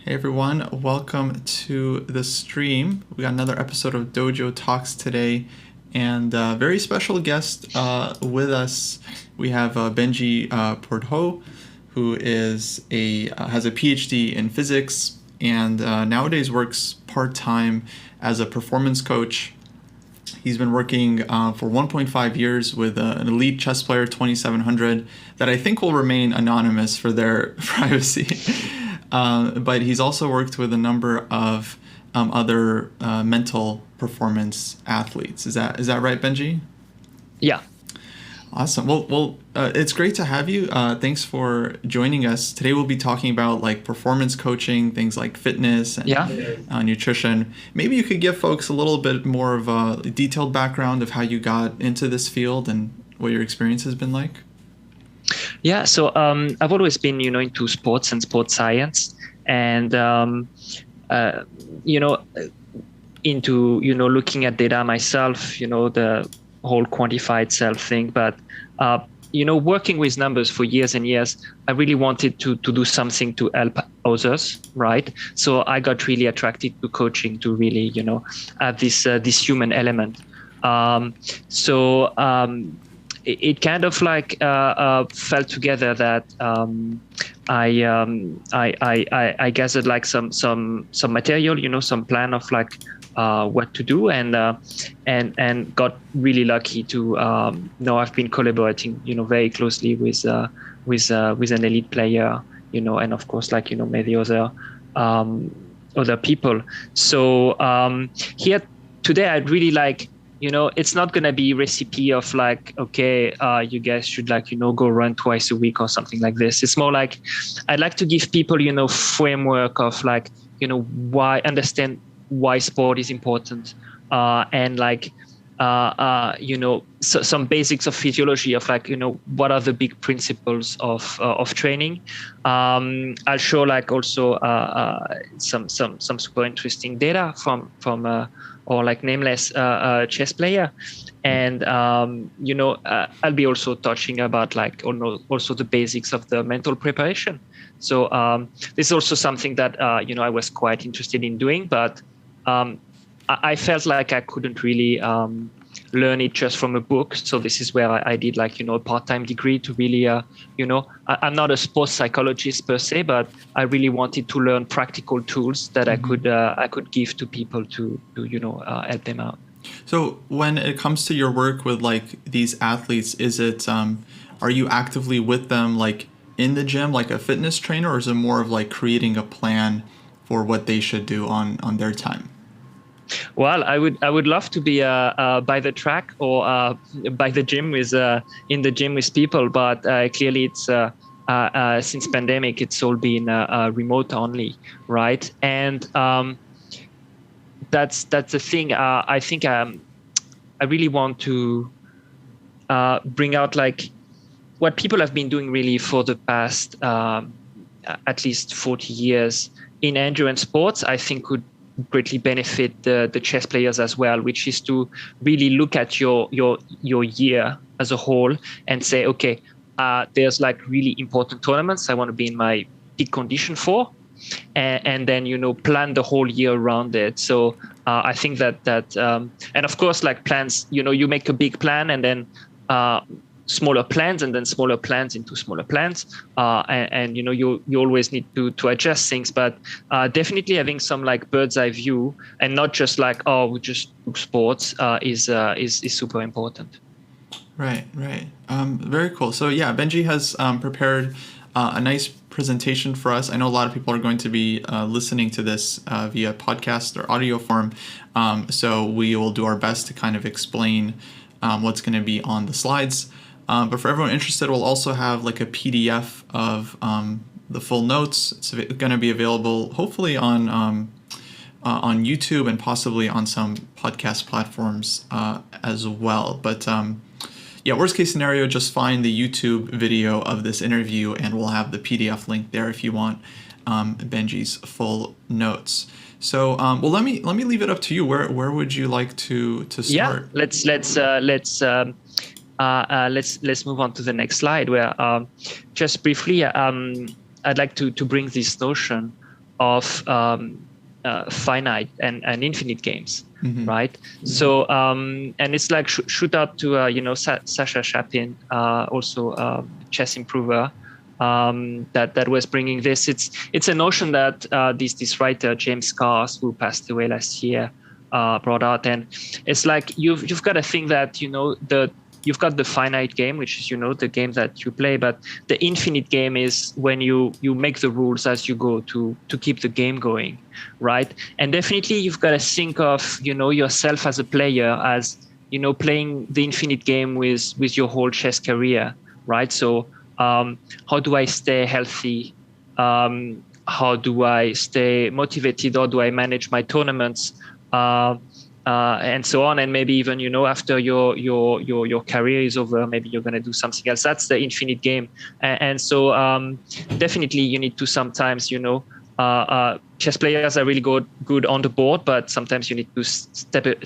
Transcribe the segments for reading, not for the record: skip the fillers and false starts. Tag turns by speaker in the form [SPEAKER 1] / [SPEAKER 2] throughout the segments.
[SPEAKER 1] Hey everyone, welcome to the stream. We got another episode of Dojo Talks today, and a very special guest with us. We have Benji Portheault, who is has a PhD in physics and nowadays works part-time as a performance coach. He's been working for 1.5 years with an elite chess player, 2700, that I think will remain anonymous for their privacy. But he's also worked with a number of other mental performance athletes. Is that right, Benji?
[SPEAKER 2] Yeah.
[SPEAKER 1] Awesome. Well, it's great to have you. Thanks for joining us. Today we'll be talking about like performance coaching, things like fitness and nutrition. Maybe you could give folks a little bit more of a detailed background of how you got into this field and what your experience has been like.
[SPEAKER 2] Yeah. So I've always been, into sports and sports science, and into looking at data myself. The whole quantified self thing, but working with numbers for years and years, I really wanted to do something to help others, right? So I got really attracted to coaching to really, have this human element. It kind of like fell together that I gathered like some material, some plan of like what to do, and got really lucky to know I've been collaborating very closely with an elite player, and of course like many other people. So here today I'd really like, it's not going to be a recipe of like, okay, you guys should like, go run twice a week or something like this. It's more like I'd like to give people, framework of like, understand why sport is important, and like, some basics of physiology of like, what are the big principles of training. I'll show like also some super interesting data from or like nameless chess player, and I'll be also touching about like also the basics of the mental preparation. So this is also something that I was quite interested in doing, but I felt like I couldn't really learn it just from a book. So this is where I did like, a part-time degree to really, I'm not a sports psychologist per se, but I really wanted to learn practical tools that I could give to people to help them out.
[SPEAKER 1] So when it comes to your work with like these athletes, is it, are you actively with them like in the gym, like a fitness trainer, or is it more of like creating a plan for what they should do on their time?
[SPEAKER 2] Well, I would love to be by the track or by the gym with in the gym with people, but clearly it's since pandemic it's all been remote only, right? And that's the thing. I think I really want to bring out like what people have been doing really for the past at least 40 years in endurance sports. I think could greatly benefit the chess players as well, which is to really look at your year as a whole and say, okay, there's like really important tournaments I want to be in my peak condition for, and then plan the whole year around it. So I think that and of course like plans, you make a big plan and then smaller plans and then smaller plans into smaller plans, and you always need to adjust things, but definitely having some like bird's eye view and not just like, oh, we just do sports is super important.
[SPEAKER 1] Right. Very cool. So yeah, Benji has prepared a nice presentation for us. I know a lot of people are going to be listening to this via podcast or audio form, so we will do our best to kind of explain what's going to be on the slides. But for everyone interested, we'll also have like a PDF of the full notes. It's going to be available hopefully on YouTube and possibly on some podcast platforms as well. But yeah, worst case scenario, just find the YouTube video of this interview and we'll have the PDF link there if you want Benji's full notes. So, well, let me leave it up to you. Where would you like to start?
[SPEAKER 2] Yeah, let's move on to the next slide, where just briefly, I'd like to bring this notion of finite and infinite games,
[SPEAKER 1] Mm-hmm.
[SPEAKER 2] right? So and it's like shoot out to Sasha Chapin, also chess improver, that was bringing this. It's a notion that this writer James Cars, who passed away last year, brought out, and it's like you've got to think that you've got the finite game, which is the game that you play, but the infinite game is when you make the rules as you go to keep the game going, right? And definitely you've got to think of yourself as a player as playing the infinite game with your whole chess career, right? So how do I stay healthy? How do I stay motivated? How do I manage my tournaments? And so on, and maybe even after your career is over, maybe you're going to do something else. That's the infinite game, and so definitely you need to sometimes chess players are really good on the board, but sometimes you need to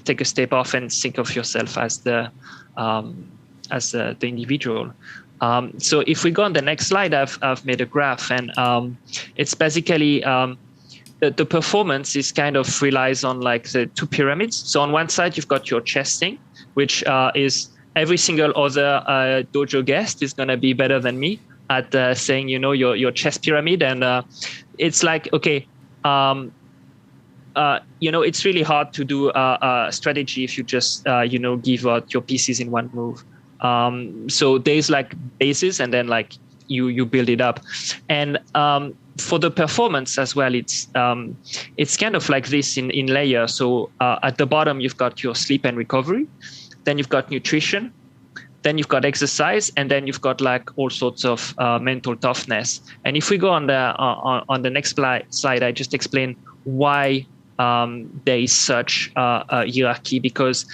[SPEAKER 2] take a step off and think of yourself as the individual. So if we go on the next slide, I've made a graph, and it's basically the performance is kind of relies on like the two pyramids. So on one side, you've got your chess thing, which is every single other dojo guest is going to be better than me at saying, your chess pyramid. And it's like, okay, it's really hard to do a strategy if you just, give out your pieces in one move. So there's like bases, and then like you build it up. And for the performance as well, it's kind of like this in layers. So at the bottom, you've got your sleep and recovery, then you've got nutrition, then you've got exercise, and then you've got like all sorts of mental toughness. And if we go on the next slide, I just explain why there is such a hierarchy, because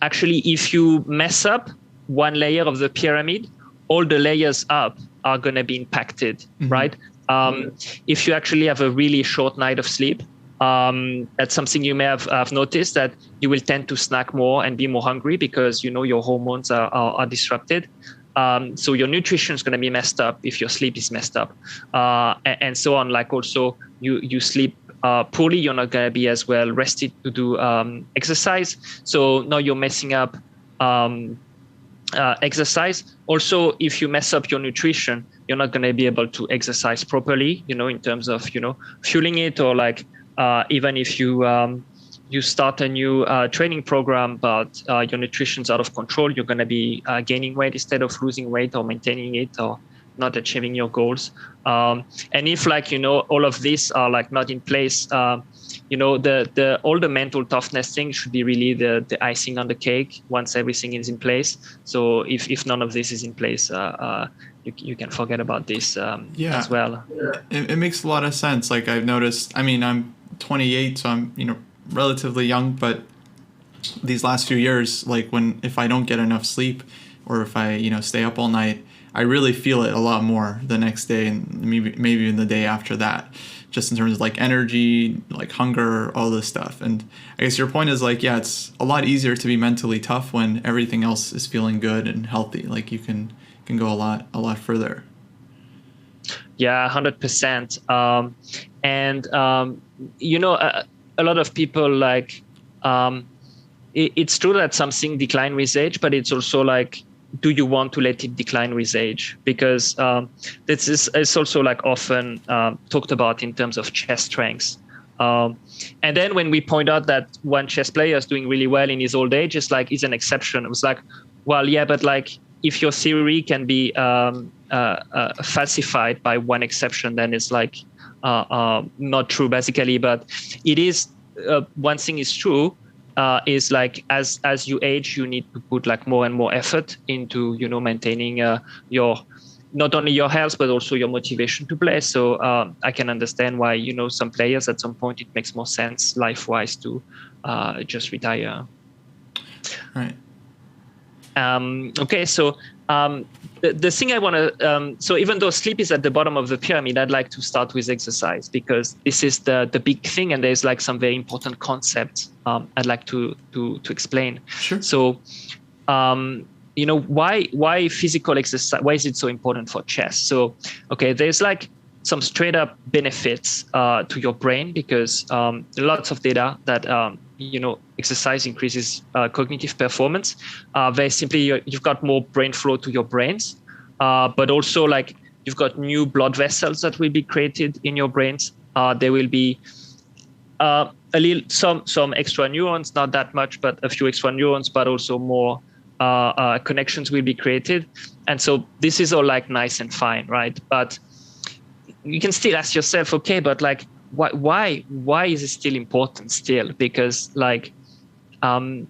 [SPEAKER 2] actually if you mess up one layer of the pyramid, all the layers up are going to be impacted, mm-hmm. right? If you actually have a really short night of sleep, that's something you may have noticed, that you will tend to snack more and be more hungry because your hormones are disrupted. So your nutrition is going to be messed up if your sleep is messed up, and so on. Like also you sleep poorly, you're not going to be as well rested to do exercise. So now you're messing up exercise. Also, if you mess up your nutrition, you're not going to be able to exercise properly, in terms of, fueling it, or like even if you start a new training program, but your nutrition's out of control, you're going to be gaining weight instead of losing weight, or maintaining it, or not achieving your goals. And if all of these are like not in place, all the mental toughness thing should be really the icing on the cake once everything is in place. So if none of this is in place, you can forget about this as well.
[SPEAKER 1] It makes a lot of sense. Like I've noticed, I'm 28, so I'm, relatively young, but these last few years, like if I don't get enough sleep, or if I, stay up all night, I really feel it a lot more the next day, and maybe even the day after that, just in terms of like energy, like hunger, all this stuff. And I guess your point is like, it's a lot easier to be mentally tough when everything else is feeling good and healthy. Like you can go a lot further.
[SPEAKER 2] Yeah, 100%. A lot of people like, it's true that something decline with age, but it's also like, do you want to let it decline with age? Because this is also like often talked about in terms of chess strengths. And then when we point out that one chess player is doing really well in his old age, it's like he's an exception. It was like, well, yeah, but like if your theory can be falsified by one exception, then it's like not true basically. But it is one thing is true. Is like as you age, you need to put like more and more effort into maintaining your not only your health but also your motivation to play. So I can understand why some players at some point it makes more sense life-wise to just retire.
[SPEAKER 1] Right.
[SPEAKER 2] Okay, so the thing I want to, so even though sleep is at the bottom of the pyramid, I'd like to start with exercise, because this is the big thing, and there's like some very important concepts I'd like to explain.
[SPEAKER 1] Sure.
[SPEAKER 2] So, why physical exercise? Why is it so important for chess? So, okay, there's like some straight up benefits to your brain, because lots of data that exercise increases cognitive performance. Very simply, you've got more brain flow to your brains, but also like you've got new blood vessels that will be created in your brains. There will be some extra neurons, not that much, but a few extra neurons, but also more connections will be created. And so this is all like nice and fine, right? But you can still ask yourself, okay, but like why is it still important still? Because like and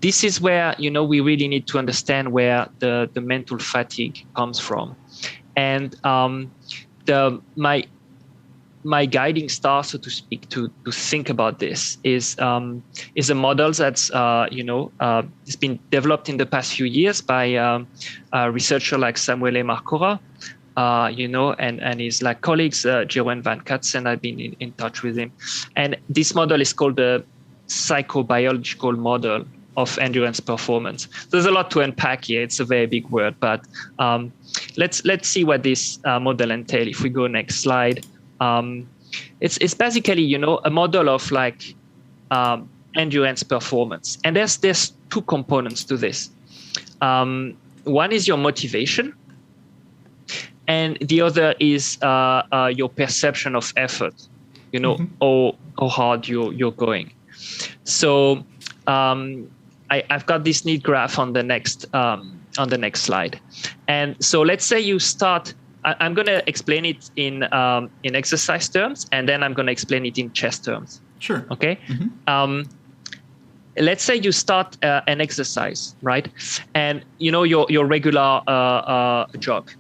[SPEAKER 2] this is where we really need to understand where the mental fatigue comes from. And my guiding star, so to speak, to think about this is a model that's it's been developed in the past few years by a researcher like Samuele Marcora, and his like colleagues, Jeroen van Katsen. I've been in touch with him, and this model is called the psychobiological model of endurance performance. There's a lot to unpack here. It's a very big word, but let's see what this model entails. If we go next slide. It's basically, a model of like endurance performance. And there's two components to this. One is your motivation, and the other is your perception of effort, how hard you're going. So I've got this neat graph on the next slide. And so let's say you start. I'm going to explain it in exercise terms, and then I'm going to explain it in chess terms.
[SPEAKER 1] Sure.
[SPEAKER 2] Okay. Mm-hmm. Let's say you start an exercise, right? And your regular jog,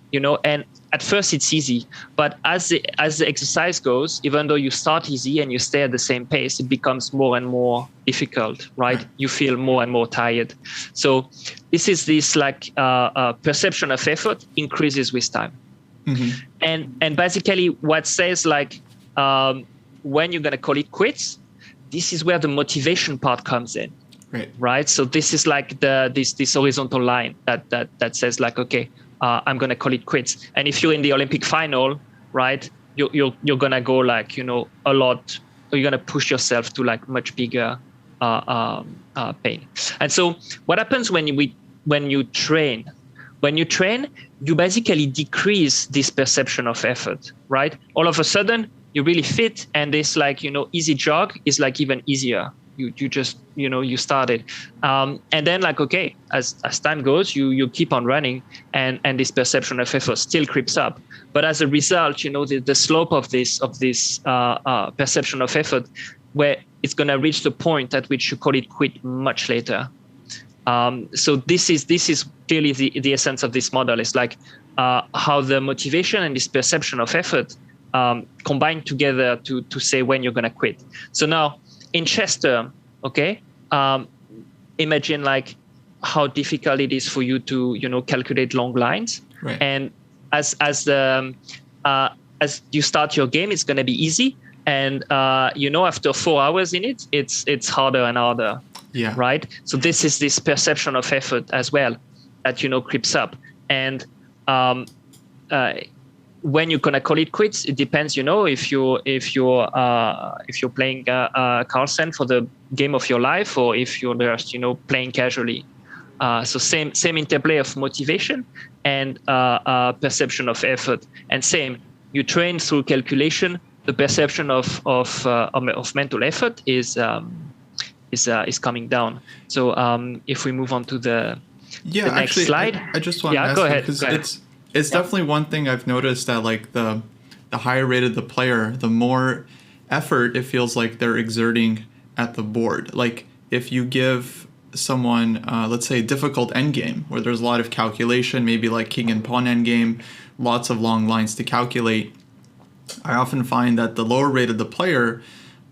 [SPEAKER 2] and at first it's easy, but as the exercise goes, even though you start easy and you stay at the same pace, it becomes more and more difficult, right? You feel more and more tired. So this like perception of effort increases with time. Mm-hmm. And basically what says like when you're going to call it quits, this is where the motivation part comes in, right? So this is like this horizontal line that says like, okay, I'm going to call it quits. And if you're in the Olympic final, right, you're going to go like a lot, or you're going to push yourself to like much bigger pain. And so what happens when you train? When you train, you basically decrease this perception of effort, right? All of a sudden, you're really fit, and this like, easy jog is like even easier. You just, you started. And then like, okay, as time goes, you keep on running, and this perception of effort still creeps up. But as a result, the slope of this perception of effort, where it's going to reach the point at which you call it quit much later. So this is clearly the essence of this model. It's like how the motivation and this perception of effort combine together to say when you're going to quit. So now in chess term, okay, imagine like how difficult it is for you to calculate long lines. Right. And as you start your game, it's going to be easy, and after 4 hours in it, it's harder and harder. Yeah. Right. So this is this perception of effort as well that creeps up, and when you're gonna call it quits, it depends. If you're playing Carlsen for the game of your life, or if you're just playing casually. So same interplay of motivation and perception of effort, and same, you train through calculation. The perception of mental effort is coming down. So if we move on to the next slide.
[SPEAKER 1] I just want to ask
[SPEAKER 2] go
[SPEAKER 1] you,
[SPEAKER 2] ahead.
[SPEAKER 1] because it's definitely one thing I've noticed, that like the higher rated the player, the more effort it feels like they're exerting at the board. Like if you give someone, let's say, a difficult endgame where there's a lot of calculation, maybe like king and pawn endgame, lots of long lines to calculate, I often find that the lower rated the player,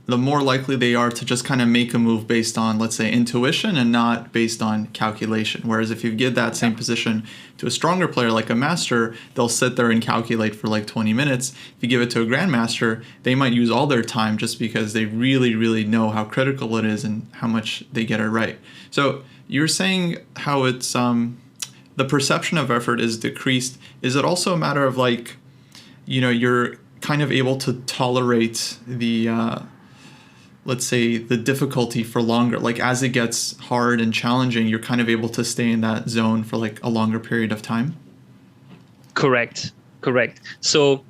[SPEAKER 1] the more likely they are to just kind of make a move based on, let's say, intuition and not based on calculation. Whereas if you give that same position to a stronger player like a master, they'll sit there and calculate for like 20 minutes. If you give it to a grandmaster, they might use all their time just because they really, really know how critical it is and how much they get it right. So you're saying how it's the perception of effort is decreased. Is it also a matter of like, you're kind of able to tolerate the let's say the difficulty for longer. Like as it gets hard and challenging, you're kind of able to stay in that zone for like a longer period of time.
[SPEAKER 2] Correct. So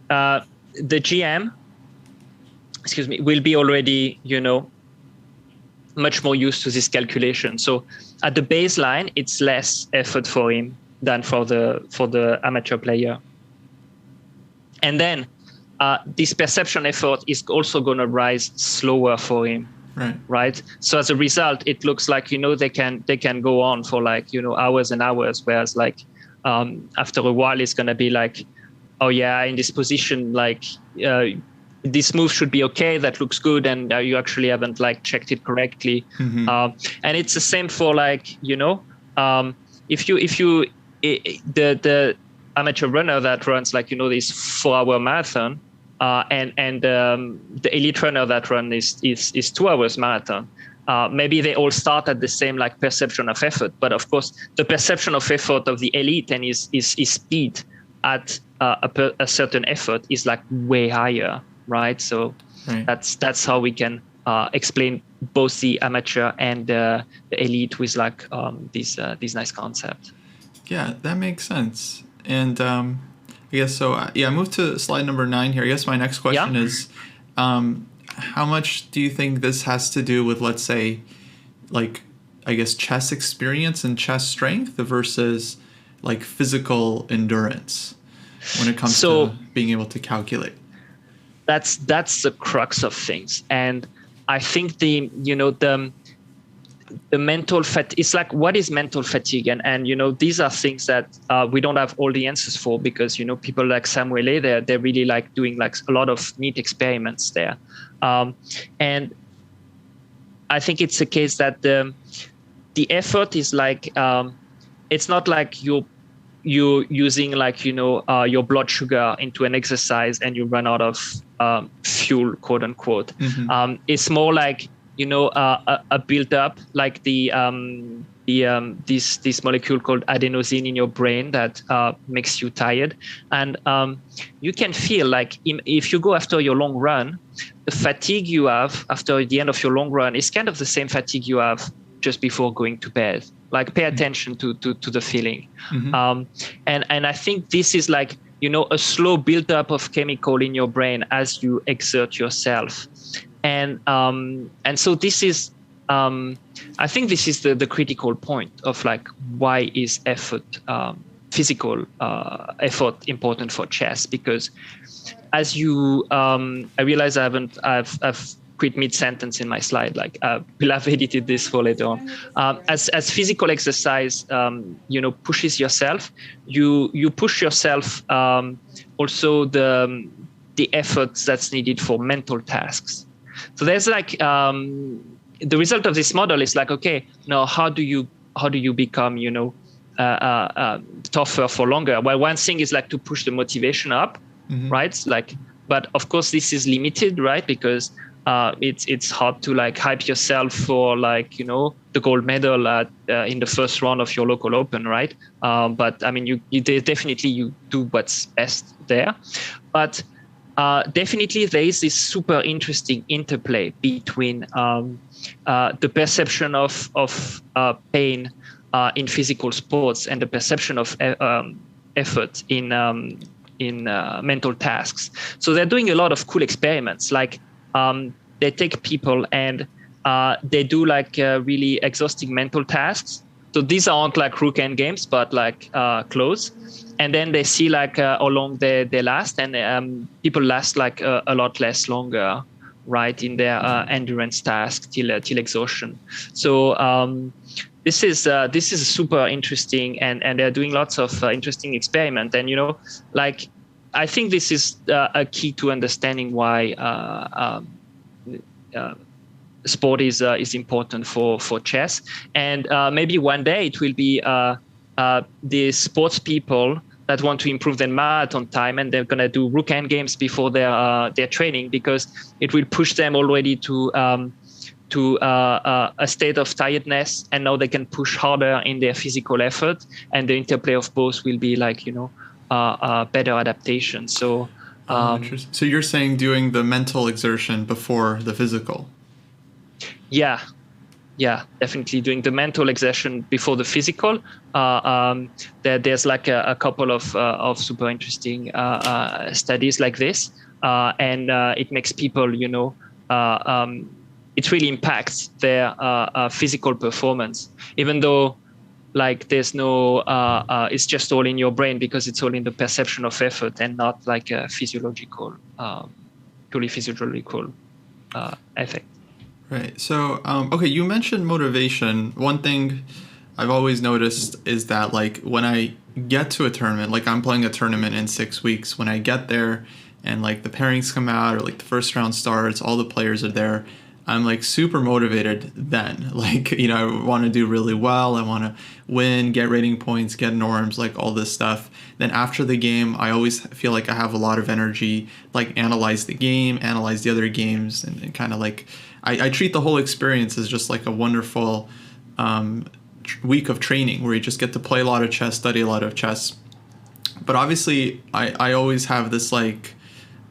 [SPEAKER 2] the GM, will be already, much more used to this calculation. So at the baseline, it's less effort for him than for the amateur player. And then this perception effort is also going to rise slower for him. Right. So as a result, it looks like, they can go on for like, hours and hours, whereas like after a while, it's going to be like, oh yeah, in this position, like this move should be okay. That looks good. And you actually haven't like checked it correctly.
[SPEAKER 1] Mm-hmm.
[SPEAKER 2] And it's the same for like, if the amateur runner that runs like, this 4-hour marathon, and the elite runner that runs is 2 hours marathon. Maybe they all start at the same like perception of effort, but of course the perception of effort of the elite and his speed at a certain effort is like way higher, right? So that's how we can explain both the amateur and the elite with like this nice concept.
[SPEAKER 1] Yeah, that makes sense. And I guess so. I moved to slide number 9 here. I guess my next question is, how much do you think this has to do with, let's say, like, I guess, chess experience and chess strength versus like physical endurance when it comes to being able to calculate?
[SPEAKER 2] That's the crux of things. And I think the mental fatigue, it's like, what is mental fatigue? And these are things that we don't have all the answers for, because, people like Samuele, they're really like doing like a lot of neat experiments there. And I think it's a case that the effort is like, it's not like you're using like, your blood sugar into an exercise and you run out of fuel, quote unquote.
[SPEAKER 1] Mm-hmm.
[SPEAKER 2] It's more like, a build up, like this molecule called adenosine in your brain that makes you tired. And you can feel like if you go after your long run, the fatigue you have after the end of your long run is kind of the same fatigue you have just before going to bed. Like pay attention to the feeling.
[SPEAKER 1] Mm-hmm.
[SPEAKER 2] And I think this is like, a slow buildup of chemical in your brain as you exert yourself. And so this is, I think this is the critical point of like, why is physical effort important for chess? Because as you, I realize I've quit mid-sentence in my slide, like we'll have edited this for later on. As physical exercise, pushes yourself, you push yourself, also the efforts that's needed for mental tasks. So there's like the result of this model is like, okay, now how do you become tougher for longer? Well, one thing is like to push the motivation up,
[SPEAKER 1] mm-hmm.
[SPEAKER 2] right? Like, but of course this is limited, right? Because it's hard to like hype yourself for like the gold medal in the first round of your local open, right? But I mean, you definitely do what's best there, but. Definitely, there is this super interesting interplay between the perception of pain in physical sports and the perception of effort in mental tasks. So they're doing a lot of cool experiments. Like they take people and they do like really exhausting mental tasks. So these aren't like rook end games, but like close. And then they see like how long they last, and people last like a lot less longer, right, in their endurance task till exhaustion. So this is super interesting, and they're doing lots of interesting experiments. And like I think this is a key to understanding why sport is important for chess. And maybe one day it will be the sports people that want to improve their marathon time, and they're going to do rook end games before their training, because it will push them already to a state of tiredness, and now they can push harder in their physical effort, and the interplay of both will be like better adaptation. So
[SPEAKER 1] interesting. So you're saying doing the mental exertion before the physical?
[SPEAKER 2] Yeah, definitely doing the mental exertion before the physical. There's like a couple of super interesting studies like this, and it makes people, it really impacts their physical performance, even though like there's no, it's just all in your brain because it's all in the perception of effort and not like a physiological, purely physiological effect.
[SPEAKER 1] Right. So, okay, you mentioned motivation. One thing I've always noticed is that, like, when I get to a tournament, like I'm playing a tournament in 6 weeks, when I get there and like the pairings come out or like the first round starts, all the players are there, I'm like super motivated then. Like, I want to do really well. I want to win, get rating points, get norms, like all this stuff. Then after the game, I always feel like I have a lot of energy, like analyze the game, analyze the other games, and kind of like, I treat the whole experience as just like a wonderful week of training where you just get to play a lot of chess, study a lot of chess. But obviously, I always have this like,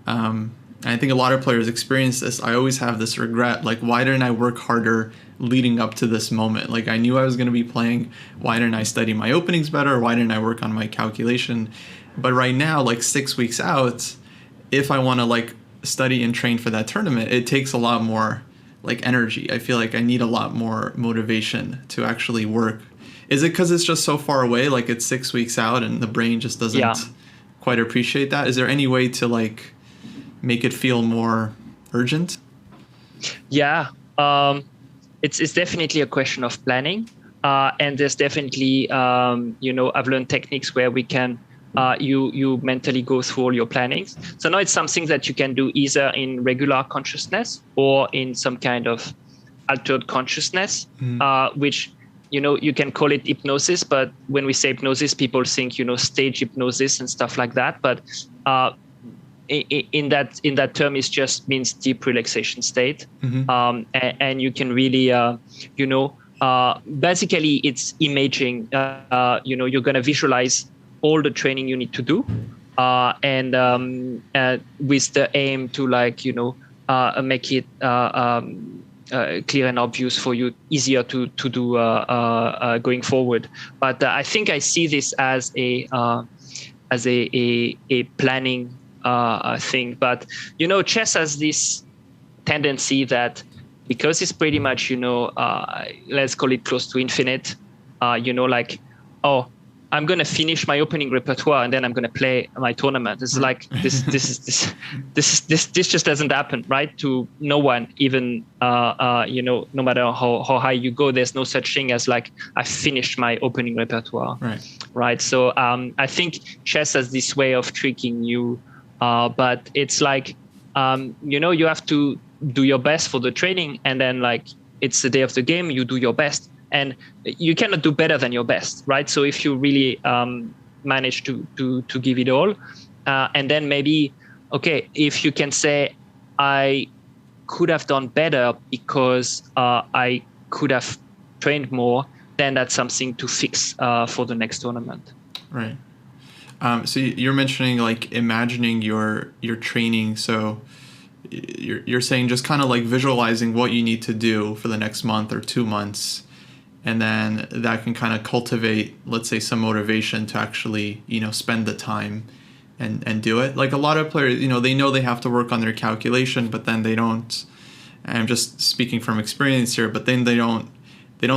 [SPEAKER 1] I think a lot of players experience this. I always have this regret, like, why didn't I work harder leading up to this moment? Like, I knew I was going to be playing. Why didn't I study my openings better? Why didn't I work on my calculation? But right now, like 6 weeks out, if I want to like study and train for that tournament, it takes a lot more like energy. I feel like I need a lot more motivation to actually work. Is it because it's just so far away? Like it's 6 weeks out and the brain just doesn't quite appreciate that? Is there any way to like make it feel more urgent?
[SPEAKER 2] Yeah, it's definitely a question of planning. And there's definitely, I've learned techniques where we can, you mentally go through all your plannings. So now it's something that you can do either in regular consciousness or in some kind of altered consciousness, which, you can call it hypnosis. But when we say hypnosis, people think, stage hypnosis and stuff like that. But in that term, it just means deep relaxation state. And you can really, basically it's imaging. You're going to visualize all the training you need to do, and with the aim to make it clear and obvious for you, easier to do going forward. But I think I see this as a planning thing. But chess has this tendency that because it's pretty much let's call it close to infinite. I'm going to finish my opening repertoire and then I'm going to play my tournament. It's like this just doesn't happen, right? To no one, even no matter how high you go, there's no such thing as like I finished my opening repertoire, right? So I think chess has this way of tricking you, but it's like you have to do your best for the training, and then like it's the day of the game, you do your best. And you cannot do better than your best, right? So if you really manage to give it all, and then maybe, okay, if you can say, I could have done better because I could have trained more, then that's something to fix for the next tournament.
[SPEAKER 1] Right. So you're mentioning like imagining your training. So you're saying just kind of like visualizing what you need to do for the next month or 2 months. And then that can kind of cultivate, let's say, some motivation to actually, spend the time and do it. Like a lot of players, they know they have to work on their calculation, but then they don't. I'm just speaking from experience here, but then they don't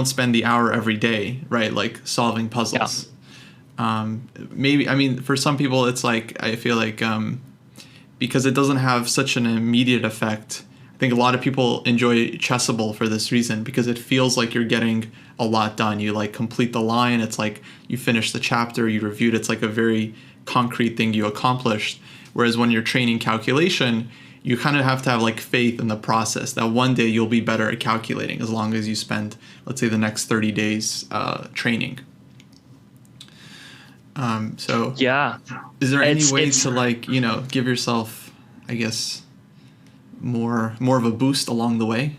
[SPEAKER 1] spend the hour every day, right? Like solving puzzles. Yeah. For some people, it's like, I feel like because it doesn't have such an immediate effect. I think a lot of people enjoy Chessable for this reason, because it feels like you're getting a lot done. You like complete the line. It's like you finish the chapter, you reviewed. It's like a very concrete thing you accomplished. Whereas when you're training calculation, you kind of have to have like faith in the process that one day you'll be better at calculating as long as you spend, let's say, the next 30 days training. So
[SPEAKER 2] yeah,
[SPEAKER 1] is there any way to like, give yourself, I guess, more of a boost along the way?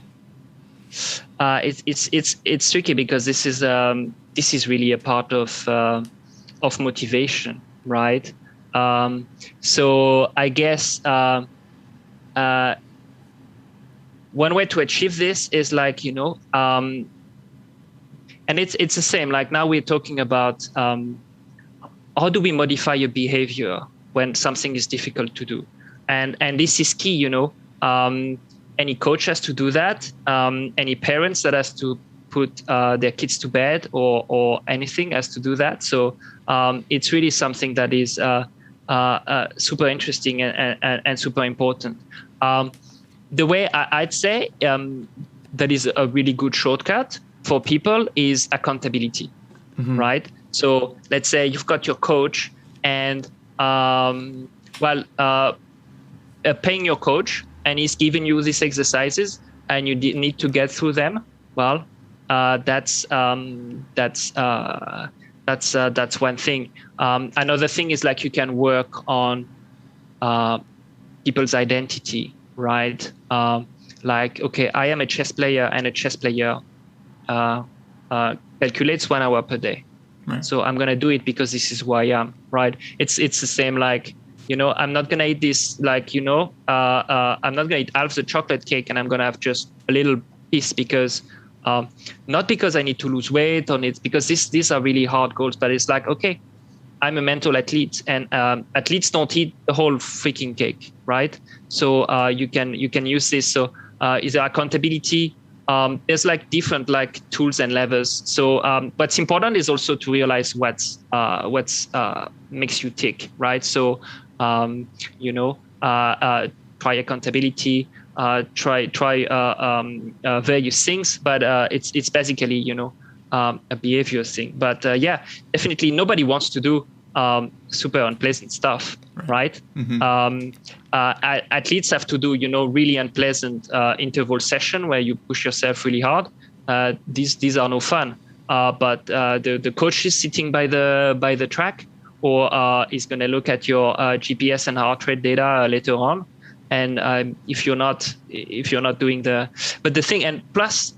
[SPEAKER 2] It's tricky because this is really a part of motivation, right? So I guess one way to achieve this is like, and it's the same. Like now we're talking about how do we modify your behavior when something is difficult to do, and this is key. Any coach has to do that. Any parents that has to put their kids to bed or anything has to do that. So it's really something that is super interesting and super important. The way I'd say that is a really good shortcut for people is accountability, right? So let's say you've got your coach and paying your coach and he's giving you these exercises and you need to get through them. Well, that's one thing. Another thing is like you can work on people's identity, right? Like, okay, I am a chess player and a chess player calculates 1 hour per day. Right. So I'm going to do it because this is who I am, right? It's the same like, I'm not going to eat this, like, I'm not going to eat half the chocolate cake and I'm going to have just a little piece because, not because I need to lose weight or it's because these are really hard goals, but it's like, okay, I'm a mental athlete and athletes don't eat the whole freaking cake, right? So you can use this. So is there accountability? There's like different like tools and levers. So what's important is also to realize what's makes you tick, right? So try accountability, try various things, but it's basically a behavior thing. But definitely nobody wants to do super unpleasant stuff, right? Athletes have to do really unpleasant interval session where you push yourself really hard. These are no fun. But the coach is sitting by the track, or is going to look at your GPS and heart rate data later on. And if you're not doing but the thing, and plus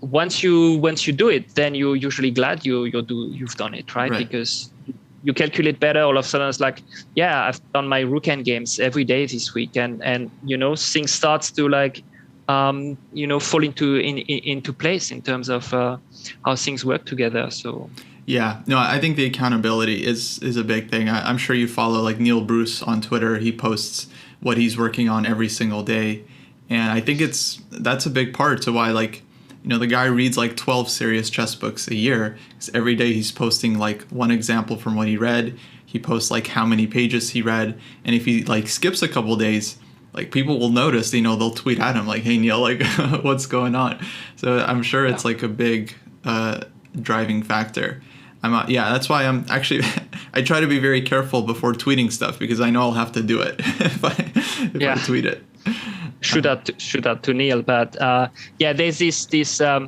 [SPEAKER 2] once you do it, then you're usually glad you've done it, right? Because you calculate better. All of a sudden it's like, yeah, I've done my rook end games every day this week, and things starts to like fall into place in terms of how things work together. So
[SPEAKER 1] yeah, no, I think the accountability is a big thing. I'm sure you follow like Neil Bruce on Twitter. He posts what he's working on every single day, and I think that's a big part to why, like, the guy reads like 12 serious chess books a year, because every day he's posting like one example from what he read. He posts like how many pages he read, and if he like skips a couple days, like people will notice. They'll tweet at him like, "Hey Neil, like what's going on?" So I'm sure it's like a big driving factor. That's why I'm actually I try to be very careful before tweeting stuff, because I know I'll have to do it if I tweet it.
[SPEAKER 2] Shoot out to Neil, but there's this for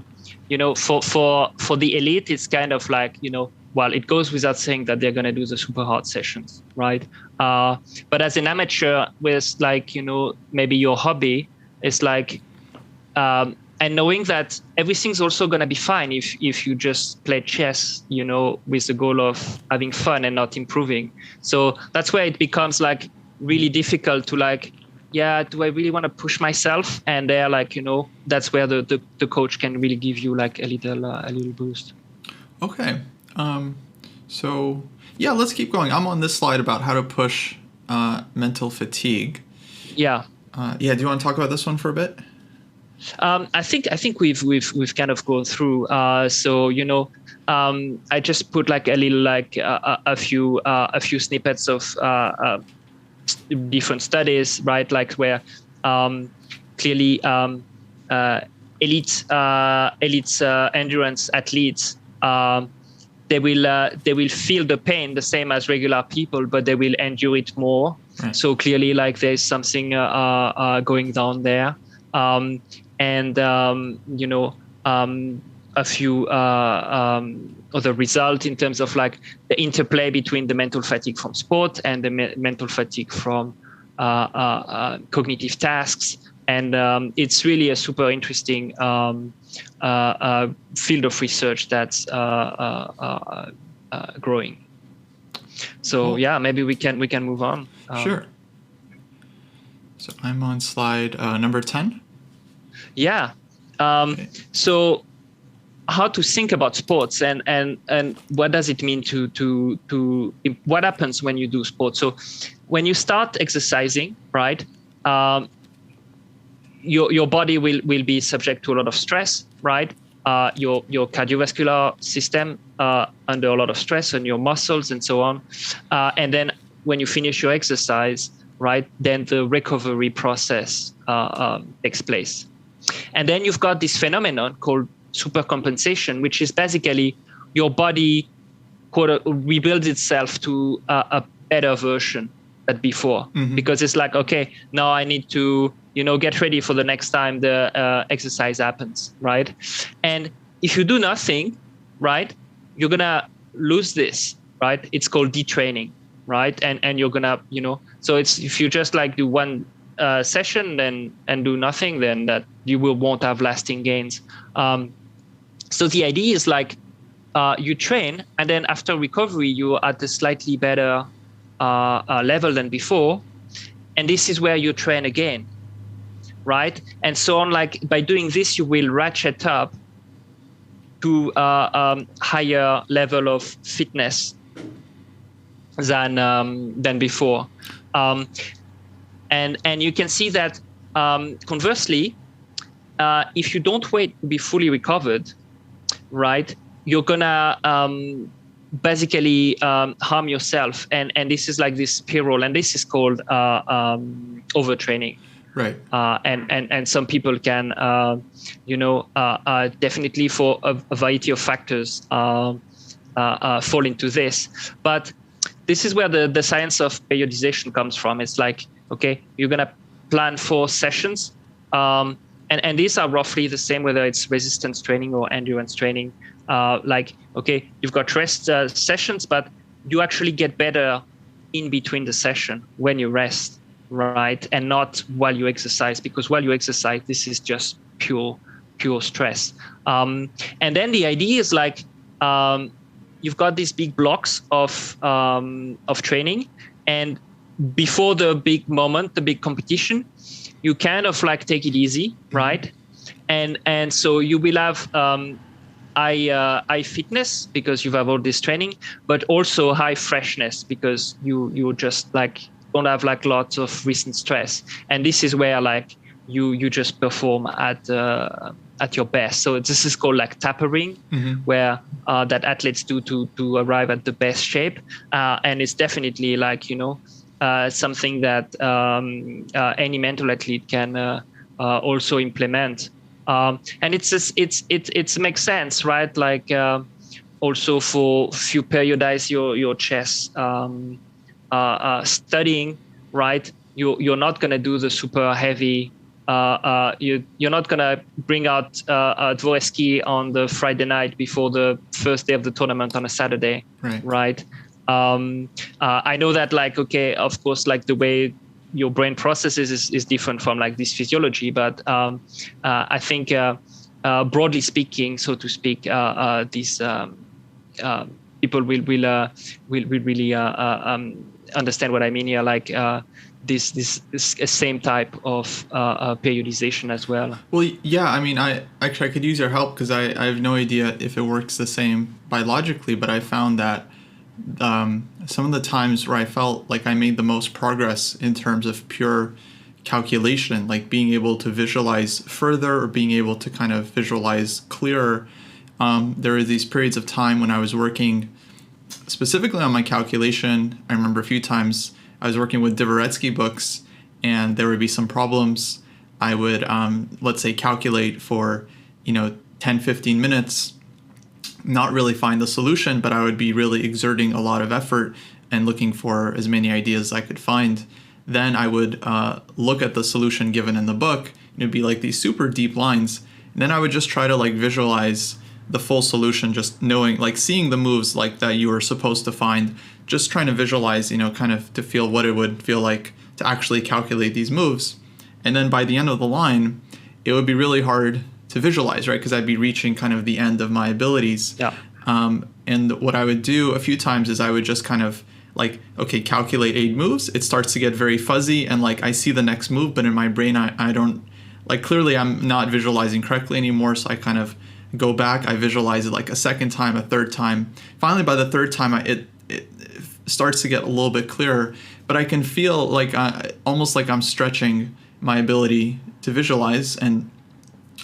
[SPEAKER 2] the elite, it's kind of like it goes without saying that they're going to do the super hard sessions, right? But as an amateur with like maybe your hobby, it's like and knowing that everything's also going to be fine if you just play chess, with the goal of having fun and not improving. So that's where it becomes like really difficult to like, do I really want to push myself? And they're like, that's where the coach can really give you like a little boost.
[SPEAKER 1] Okay. So let's keep going. I'm on this slide about how to push mental fatigue.
[SPEAKER 2] Yeah.
[SPEAKER 1] Do you want to talk about this one for a bit?
[SPEAKER 2] I think we've kind of gone through. I just put like a little like a few snippets of different studies, right? Like where clearly elite endurance athletes, they will feel the pain the same as regular people, but they will endure it more. Right. So clearly, like there's something going down there. A few other result in terms of like the interplay between the mental fatigue from sport and the mental fatigue from cognitive tasks. And it's really a super interesting field of research that's growing. So
[SPEAKER 1] Cool.
[SPEAKER 2] yeah, maybe we can move on.
[SPEAKER 1] Sure. So I'm on slide number 10.
[SPEAKER 2] Yeah.
[SPEAKER 1] Okay.
[SPEAKER 2] So how to think about sports and what does it mean to what happens when you do sports? So when you start exercising, right? Your body will be subject to a lot of stress, right? Your cardiovascular system under a lot of stress, and your muscles and so on. And then when you finish your exercise, right, then the recovery process takes place. And then you've got this phenomenon called supercompensation, which is basically your body rebuilds itself to a better version than before, because it's like, okay, now I need to get ready for the next time the exercise happens, right? And if you do nothing, right, you're gonna lose this, right? It's called detraining, right? And you're gonna, so it's, if you just like do one session and do nothing, then that you won't have lasting gains. So the idea is like you train, and then after recovery, you're at a slightly better level than before, and this is where you train again, right? And so on, like by doing this, you will ratchet up to a higher level of fitness than before. And you can see that conversely, if you don't wait to be fully recovered, right, you're gonna basically harm yourself, and this is like this spiral, and this is called overtraining.
[SPEAKER 1] Right.
[SPEAKER 2] And some people can, definitely for a variety of factors fall into this. But this is where the science of periodization comes from. It's like, okay, you're gonna plan 4 sessions, and these are roughly the same whether it's resistance training or endurance training. Like, okay, you've got rest sessions, but you actually get better in between the session when you rest, right? And not while you exercise, because while you exercise, this is just pure stress. And then the idea is like, you've got these big blocks of training, and before the big moment, the big competition, you kind of like take it easy, right? And so you will have high fitness because you have all this training, but also high freshness because you just like don't have like lots of recent stress. And this is where like you just perform at your best. So this is called like tapering, where that athletes do to arrive at the best shape. And it's definitely like, something that any mental athlete can also implement. And it makes sense, right? Like also for if you periodize your chess studying, right? You're not going to do the super heavy. You're not going to bring out Dvoreski on the Friday night before the first day of the tournament on a Saturday, right? I know that, like, okay, of course, like the way your brain processes is different from like this physiology, but I think broadly speaking, so to speak, these people will really understand what I mean here. Like this same type of periodization as well.
[SPEAKER 1] Well, yeah, I mean, I could use your help because I have no idea if it works the same biologically, but I found that some of the times where I felt like I made the most progress in terms of pure calculation, like being able to visualize further or being able to kind of visualize clearer, there were these periods of time when I was working specifically on my calculation. I remember a few times I was working with Dvoretsky books and there would be some problems. I would, let's say, calculate for, 10, 15 minutes, not really find the solution, but I would be really exerting a lot of effort and looking for as many ideas as I could find. Then I would look at the solution given in the book. It would be like these super deep lines. And then I would just try to like visualize the full solution, just knowing, like seeing the moves like that you were supposed to find, just trying to visualize, kind of to feel what it would feel like to actually calculate these moves. And then by the end of the line, it would be really hard to visualize, right? Because I'd be reaching kind of the end of my abilities.
[SPEAKER 2] Yeah.
[SPEAKER 1] And what I would do a few times is I would just kind of like, okay, calculate 8 moves, it starts to get very fuzzy, and like I see the next move, but in my brain I don't, like, clearly I'm not visualizing correctly anymore, so I kind of go back, I visualize it like a second time, a third time. Finally, by the third time, it starts to get a little bit clearer, but I can feel like almost like I'm stretching my ability to visualize. And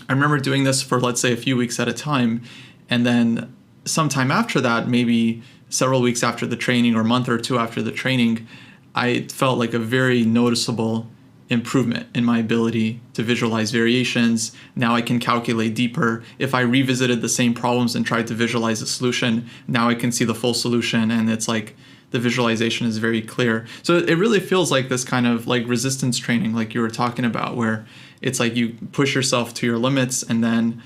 [SPEAKER 1] I remember doing this for, let's say, a few weeks at a time, and then sometime after that, maybe several weeks after the training or a month or two after the training, I felt like a very noticeable improvement in my ability to visualize variations. Now I can calculate deeper. If I revisited the same problems and tried to visualize a solution, now I can see the full solution, and it's like the visualization is very clear. So it really feels like this kind of like resistance training, like you were talking about, where it's like you push yourself to your limits, and then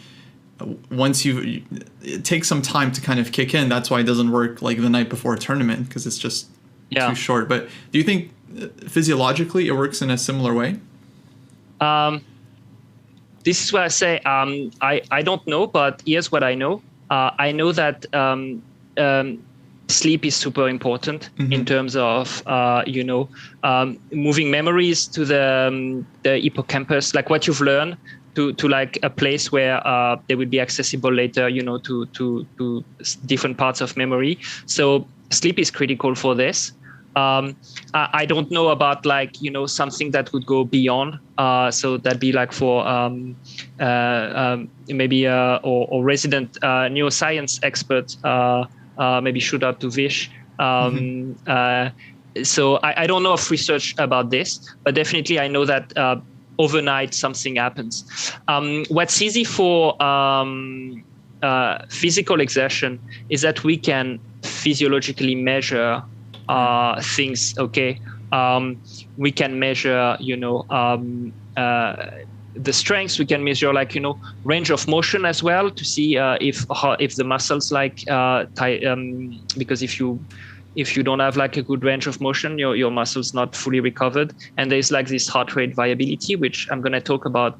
[SPEAKER 1] once it takes some time to kind of kick in. That's why it doesn't work like the night before a tournament, because it's just too short. But do you think physiologically it works in a similar way?
[SPEAKER 2] This is where I say I don't know, but here's what I know. I know that sleep is super important in terms of moving memories to the hippocampus, like what you've learned to like a place where they will be accessible later, to different parts of memory. So sleep is critical for this. I don't know about something that would go beyond. So that'd be like for maybe or resident neuroscience experts. Maybe shout out to Vish. So I don't know of research about this, but definitely I know that overnight something happens. What's easy for physical exertion is that we can physiologically measure things. Okay, we can measure, the strengths. We can measure range of motion as well to see if the muscles because if you don't have like a good range of motion, your muscles not fully recovered. And there's like this heart rate variability, which I'm going to talk about.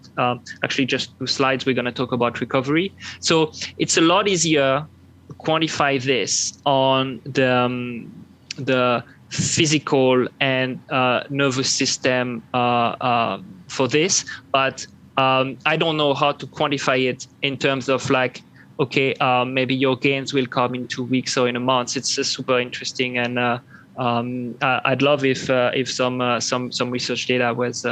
[SPEAKER 2] Actually, just 2 slides, we're going to talk about recovery. So it's a lot easier to quantify this on the physical and nervous system for this, but I don't know how to quantify it in terms of maybe your gains will come in 2 weeks or in a month. It's super interesting, and I'd love if some research data was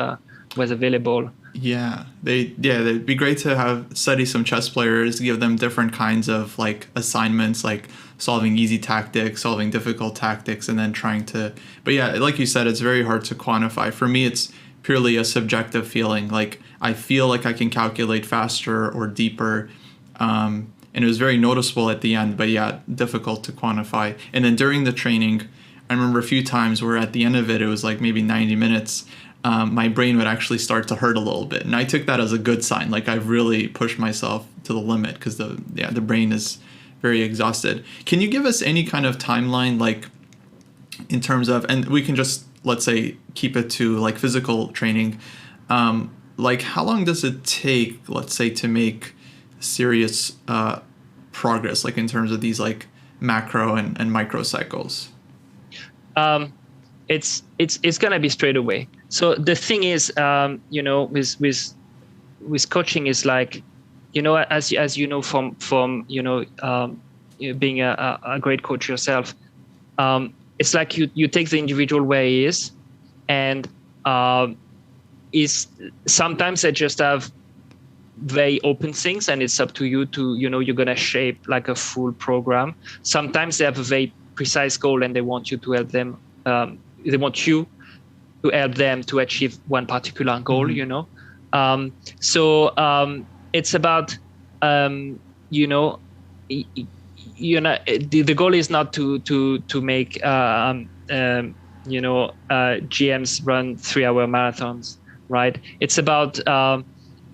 [SPEAKER 2] available.
[SPEAKER 1] Yeah, they'd be great to study some chess players, give them different kinds of assignments, like solving easy tactics, solving difficult tactics, and then trying to. But yeah, like you said, it's very hard to quantify. For me, it's purely a subjective feeling. Like I feel like I can calculate faster or deeper. And it was very noticeable at the end, but yeah, difficult to quantify. And then during the training, I remember a few times where at the end of it, it was like maybe 90 minutes, my brain would actually start to hurt a little bit. And I took that as a good sign. Like I've really pushed myself to the limit, because the brain is very exhausted. Can you give us any kind of timeline, like in terms of, and we can just, let's say, keep it to like physical training. Like how long does it take, let's say, to make serious progress, like in terms of these like macro and micro cycles?
[SPEAKER 2] It's gonna be straight away. So the thing is, with coaching is like, as you know from being a great coach yourself, it's like you take the individual where he is, and is sometimes I just have very open things, and it's up to you to, you're going to shape like a full program. Sometimes they have a very precise goal, and they want you to help them. They want you to help them to achieve one particular goal, So it's about, the goal is not to make, GMs run 3-hour marathons, right? It's about,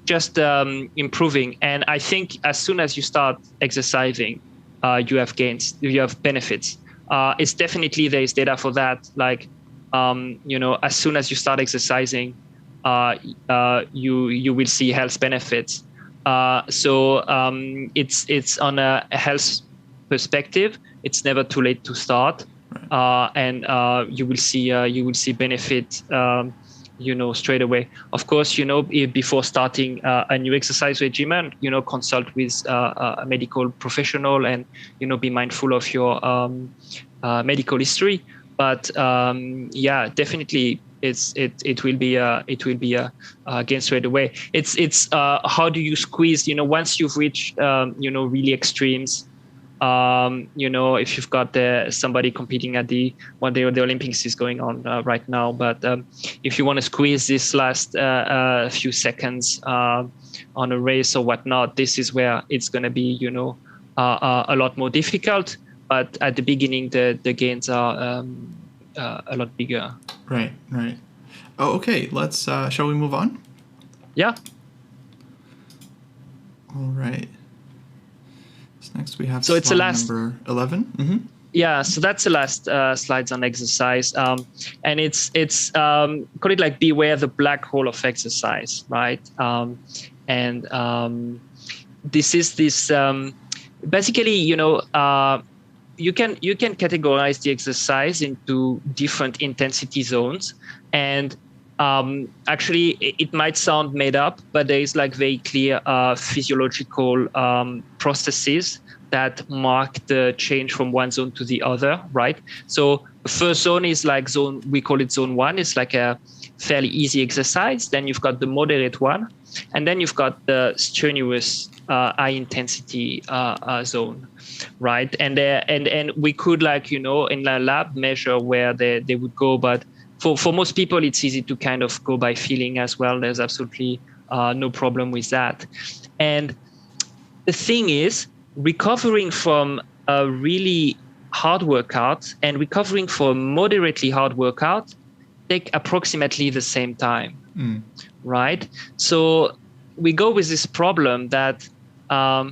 [SPEAKER 2] just improving. And I think as soon as you start exercising, you have gains, you have benefits. It's definitely, there's data for that. Like, as soon as you start exercising, you will see health benefits. So it's on a health perspective. It's never too late to start. and you will see benefit. Straight away. Of course, before starting a new exercise regimen, consult with a medical professional and, be mindful of your medical history. But definitely it will be again straight away. It's how do you squeeze, once you've reached, really extremes, if you've got somebody competing at the Olympics is going on right now, but if you want to squeeze this last few seconds on a race or whatnot, this is where it's going to be, a lot more difficult. But at the beginning, the gains are a lot bigger.
[SPEAKER 1] Right. Oh, okay. Let's. Shall we move on?
[SPEAKER 2] Yeah.
[SPEAKER 1] All right. Next we have
[SPEAKER 2] it's the last
[SPEAKER 1] number 11. Mm-hmm.
[SPEAKER 2] Yeah, so that's the last slides on exercise, and it's call it like beware the black hole of exercise, right? This is basically, you can categorize the exercise into different intensity zones, and actually it might sound made up, but there is like very clear physiological processes that mark the change from one zone to the other, right? So the first zone is like we call it zone 1. It's like a fairly easy exercise. Then you've got the moderate one, and then you've got the strenuous high intensity zone, right? And we could, like, in the lab measure where they would go, but for most people, it's easy to kind of go by feeling as well. There's absolutely no problem with that. And the thing is, recovering from a really hard workout and recovering from a moderately hard workout take approximately the same time, right? So we go with this problem that the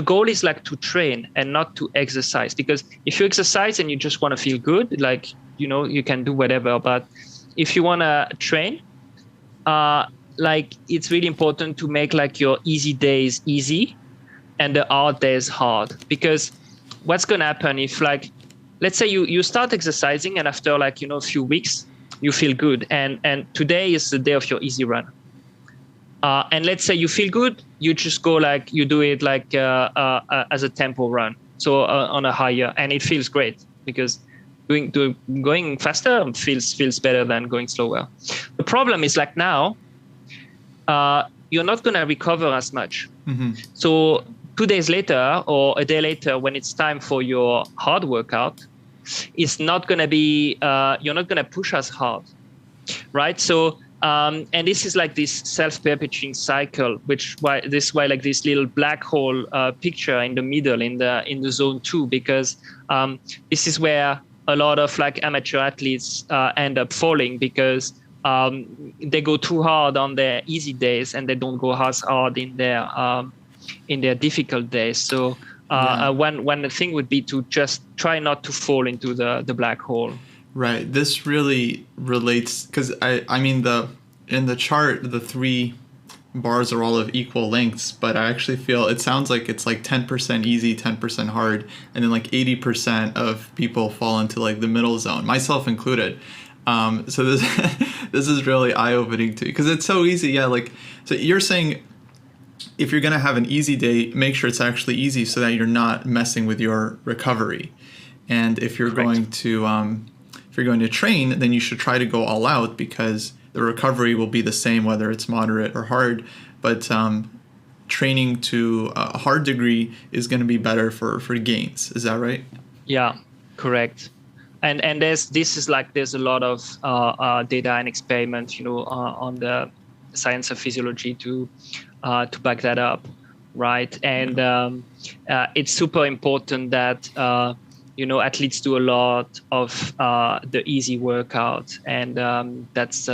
[SPEAKER 2] goal is like to train and not to exercise, because if you exercise and you just want to feel good, like, you can do whatever. But if you want to train, like, it's really important to make like your easy days easy and the hard days hard, because what's going to happen if, like, let's say you start exercising and after, like, a few weeks you feel good, and today is the day of your easy run, and let's say you feel good, you just go, like, you do it like as a tempo run, so on a higher, and it feels great because going faster feels better than going slower. The problem is, like, now you're not going to recover as much.
[SPEAKER 1] Mm-hmm.
[SPEAKER 2] So 2 days later or a day later, when it's time for your hard workout, it's not going to be, you're not going to push as hard, right? So, and this is like this self-perpetuating cycle, why like this little black hole picture in the middle in the zone 2, because this is where a lot of, like, amateur athletes end up falling, because they go too hard on their easy days and they don't go as hard in their difficult days. So one thing would be to just try not to fall into the black hole.
[SPEAKER 1] Right. This really relates, because I mean in the chart the 3 bars are all of equal lengths, but I actually feel it sounds like it's like 10% easy, 10% hard, and then like 80% of people fall into like the middle zone, myself included. So this is really eye-opening too, because it's so easy. Yeah, like, so you're saying if you're gonna have an easy day, make sure it's actually easy so that you're not messing with your recovery. And if you're going to train, then you should try to go all out, because the recovery will be the same whether it's moderate or hard. But training to a hard degree is going to be better for gains. Is that right?
[SPEAKER 2] Yeah, correct. And there's a lot of data and experiment, on the science of physiology to back that up, right? And it's super important that athletes do a lot of the easy workout, and that's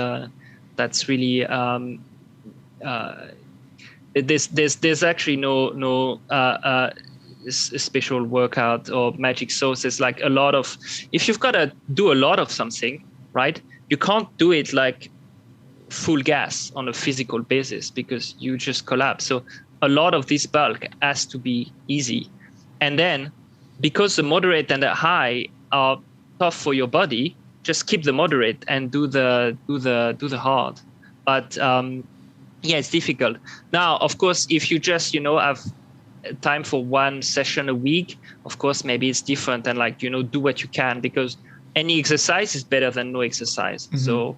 [SPEAKER 2] really there's actually no special workout or magic sauce. It's like a lot of, if you've got to do a lot of something, right, you can't do it like full gas on a physical basis, because you just collapse. So a lot of this bulk has to be easy, and then because the moderate and the high are tough for your body, just keep the moderate and do the hard. But yeah, it's difficult. Now, of course, if you just have time for one session a week, of course, maybe it's different, and like do what you can, because any exercise is better than no exercise. Mm-hmm. So.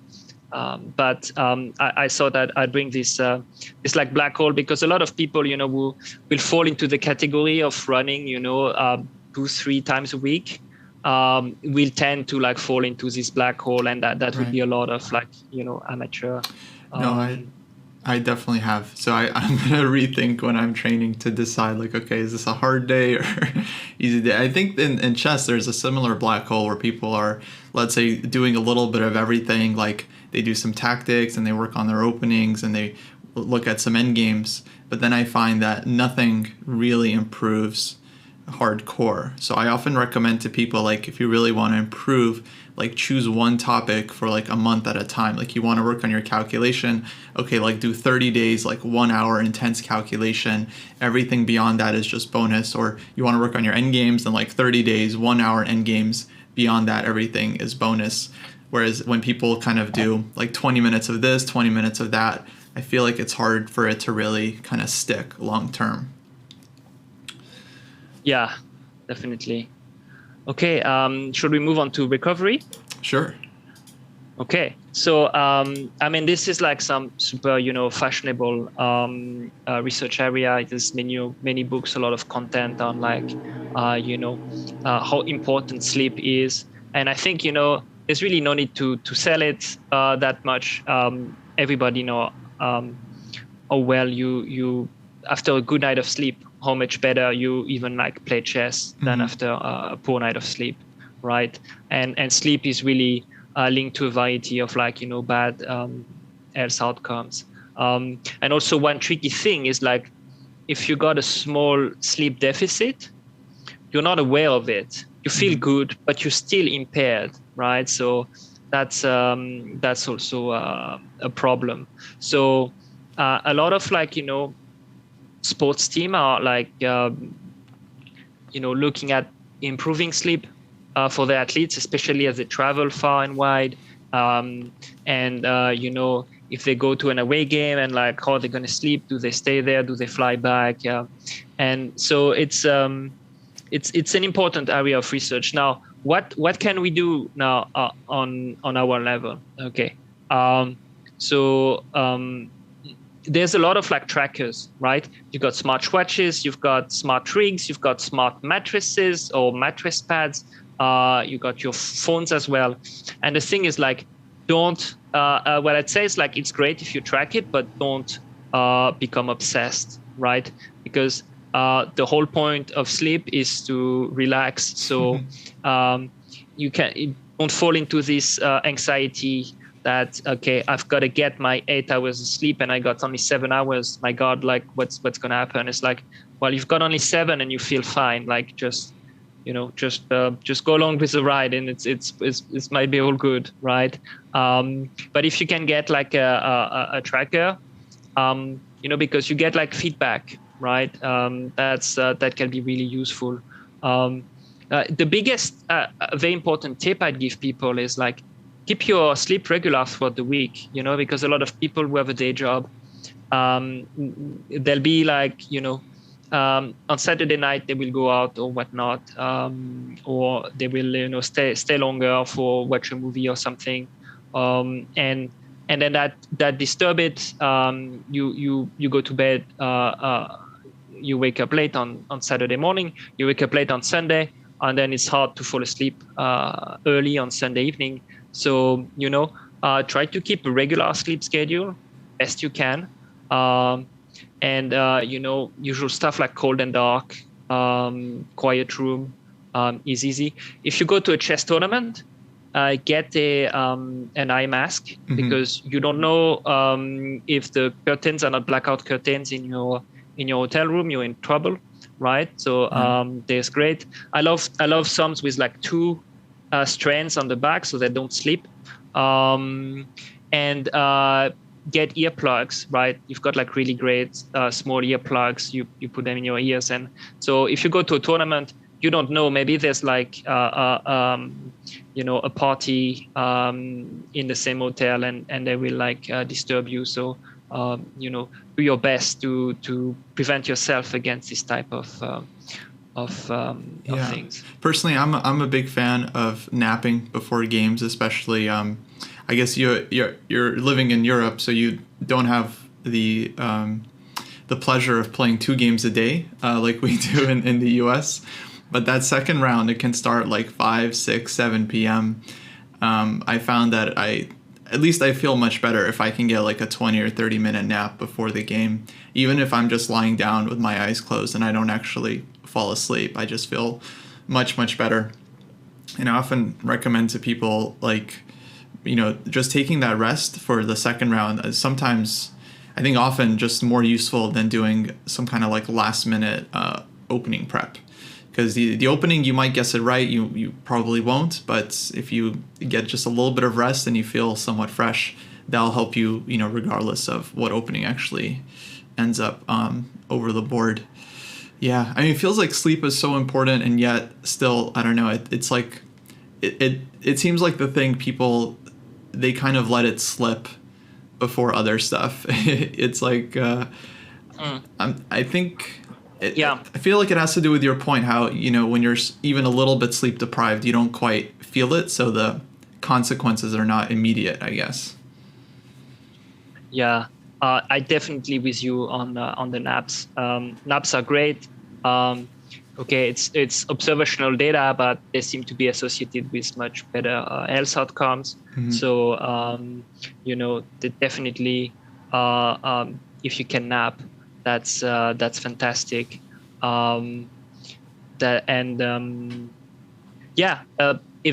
[SPEAKER 2] But I thought that I'd bring this like black hole, because a lot of people, will fall into the category of running, 2-3 times a week, will tend to like fall into this black hole, and that right. would be a lot of like, amateur.
[SPEAKER 1] No, I definitely have. So I'm going to rethink when I'm training to decide like, okay, is this a hard day or easy day? I think in chess, there's a similar black hole where people are, let's say, doing a little bit of everything. Like they do some tactics and they work on their openings and they look at some end games. But then I find that nothing really improves hardcore. So I often recommend to people, like, if you really want to improve, like choose one topic for like a month at a time. Like you want to work on your calculation, okay, like do 30 days, like 1 hour intense calculation. Everything beyond that is just bonus. Or you want to work on your end games, and like 30 days, 1 hour end games. Beyond that, everything is bonus. Whereas when people kind of do like 20 minutes of this, 20 minutes of that, I feel like it's hard for it to really kind of stick long term.
[SPEAKER 2] Yeah, definitely. Okay, should we move on to recovery?
[SPEAKER 1] Sure.
[SPEAKER 2] Okay, so I mean, this is like some super, fashionable research area. There's many books, a lot of content on like, how important sleep is, and I think there's really no need to sell it that much. Everybody know how well you after a good night of sleep, how much better you even like play chess than after a poor night of sleep, right? And sleep is really linked to a variety of like bad health outcomes. And also one tricky thing is like, if you got a small sleep deficit, you're not aware of it. You feel good, but you're still impaired, right? So that's also a problem. So a lot of like sports team are like looking at improving sleep for their athletes, especially as they travel far and wide, and if they go to an away game, and like how are they going to sleep? Do they stay there? Do they fly back? And so it's an important area of research. Now, what can we do now on our level? Okay, there's a lot of like trackers, right? You've got smart watches, you've got smart rigs, you've got smart mattresses or mattress pads. You got your phones as well. And the thing is like, don't, what I'd say is like, it's great if you track it, but don't become obsessed, right? Because the whole point of sleep is to relax. So you don't fall into this anxiety that, okay, I've got to get my 8 hours of sleep and I got only 7 hours. My God, like what's going to happen? It's like, well, you've got only 7 and you feel fine. Like just go along with the ride, and it might be all good, right? But if you can get like a tracker, because you get like feedback, right? That can be really useful. The biggest, very important tip I'd give people is like, keep your sleep regular throughout the week, because a lot of people who have a day job, they'll be like, on Saturday night they will go out or whatnot, or they will, stay longer for watch a movie or something, and then that disturb it. You go to bed, you wake up late on Saturday morning, you wake up late on Sunday, and then it's hard to fall asleep early on Sunday evening. So, try to keep a regular sleep schedule best you can. And usual stuff like cold and dark, quiet room is easy. If you go to a chess tournament, get an eye mask, because you don't know if the curtains are not blackout curtains in your hotel room, you're in trouble, right? So there's great. I love some with like 2 strands on the back so they don't slip, and get earplugs, right? You've got like really great small earplugs. You put them in your ears, and so if you go to a tournament, you don't know, maybe there's like a party in the same hotel, and they will like disturb you. So do your best to prevent yourself against this type of things.
[SPEAKER 1] Personally, I'm a big fan of napping before games, especially. I guess you're living in Europe, so you don't have the pleasure of playing 2 games a day like we do in the US. But that second round, it can start like 5, 6, 7 p.m. I found that I feel much better if I can get like a 20 or 30 minute nap before the game. Even if I'm just lying down with my eyes closed and I don't actually fall asleep, I just feel much, much better. And I often recommend to people, like, just taking that rest for the second round is sometimes, I think often just more useful than doing some kind of like last minute opening prep. Because the opening, you might guess it right, you probably won't, but if you get just a little bit of rest and you feel somewhat fresh, that'll help you, regardless of what opening actually ends up over the board. Yeah, I mean, it feels like sleep is so important, and yet still, I don't know, it's like, it seems like the thing people, they kind of let it slip before other stuff. It's like, I think... I feel like it has to do with your point, how, when you're even a little bit sleep deprived, you don't quite feel it. So the consequences are not immediate, I guess.
[SPEAKER 2] Yeah, I definitely with you on the naps. Naps are great. It's observational data, but they seem to be associated with much better health outcomes. Mm-hmm. So, they definitely, if you can nap, that's fantastic. And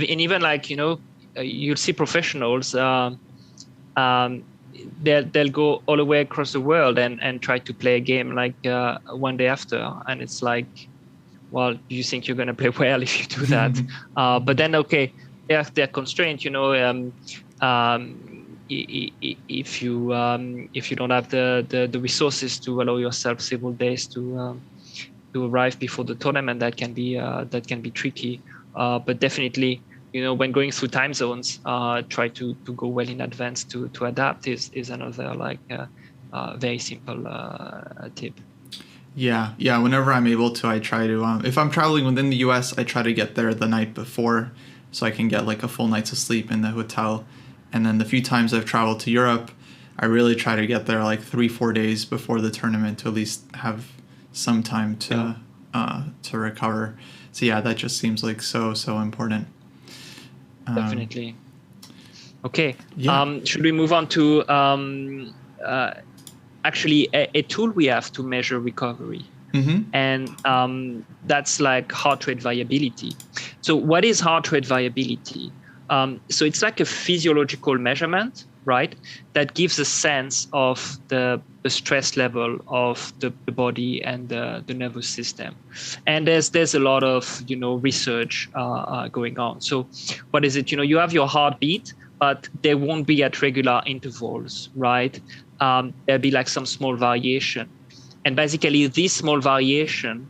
[SPEAKER 2] even like, you'll see professionals, they'll go all the way across the world and try to play a game like one day after, and it's like, well, do you think you're going to play well if you do that? But then, they're constrained, if you don't have the resources to allow yourself several days to arrive before the tournament, that can be tricky. But definitely, when going through time zones, try to go well in advance to adapt is another like very simple tip.
[SPEAKER 1] Yeah. Whenever I'm able to, I try to. If I'm traveling within the U.S., I try to get there the night before, so I can get like a full night's of sleep in the hotel. And then the few times I've traveled to Europe, I really try to get there like 3-4 days before the tournament to at least have some time to recover. So yeah, that just seems like so important.
[SPEAKER 2] Definitely. Okay.
[SPEAKER 1] Yeah.
[SPEAKER 2] Should we move on to actually a tool we have to measure recovery?
[SPEAKER 1] Mm-hmm.
[SPEAKER 2] And that's like heart rate variability. So what is heart rate variability? So it's like a physiological measurement, right, that gives a sense of the stress level of the body and the nervous system. And there's a lot of research going on. So what is it? You have your heartbeat, but they won't be at regular intervals, right? There'll be like some small variation, and basically this small variation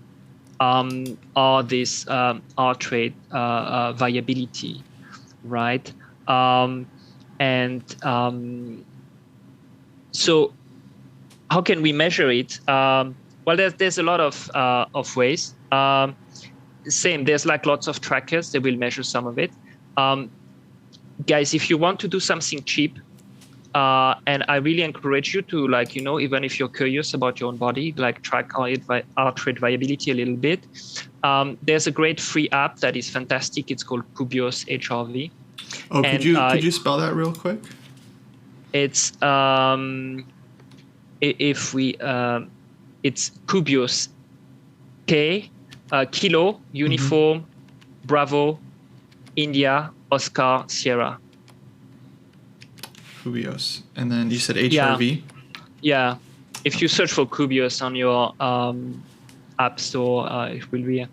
[SPEAKER 2] are this heart rate variability. Right. So how can we measure it? Well, there's a lot of ways. There's like lots of trackers that will measure some of it. Guys, if you want to do something cheap, and I really encourage you to, like, even if you're curious about your own body, like track heart rate variability a little bit. There's a great free app that is fantastic. It's called Kubios HRV.
[SPEAKER 1] Oh, could you spell that real quick?
[SPEAKER 2] It's it's Kubios, Kilo Uniform Bravo India Oscar Sierra.
[SPEAKER 1] Kubios, and then you said HRV.
[SPEAKER 2] Yeah. If you search for Kubios on your app store, it will be.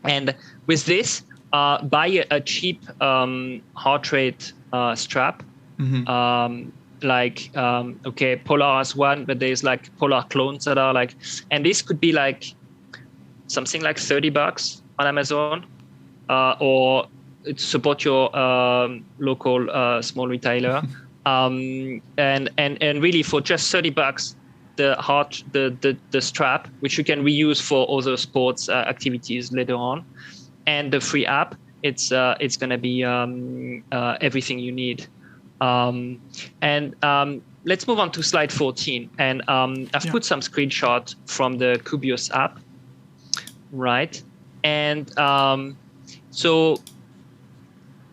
[SPEAKER 2] And with this, buy a cheap heart rate strap. Polar has one, but there's like Polar clones that are like, and this could be like something like $30 on Amazon, or support your local small retailer. And really for just $30, the strap, which you can reuse for other sports activities later on, and the free app, it's going to be everything you need. Let's move on to slide 14. And I've put some screenshot from the Cubios app, right? And so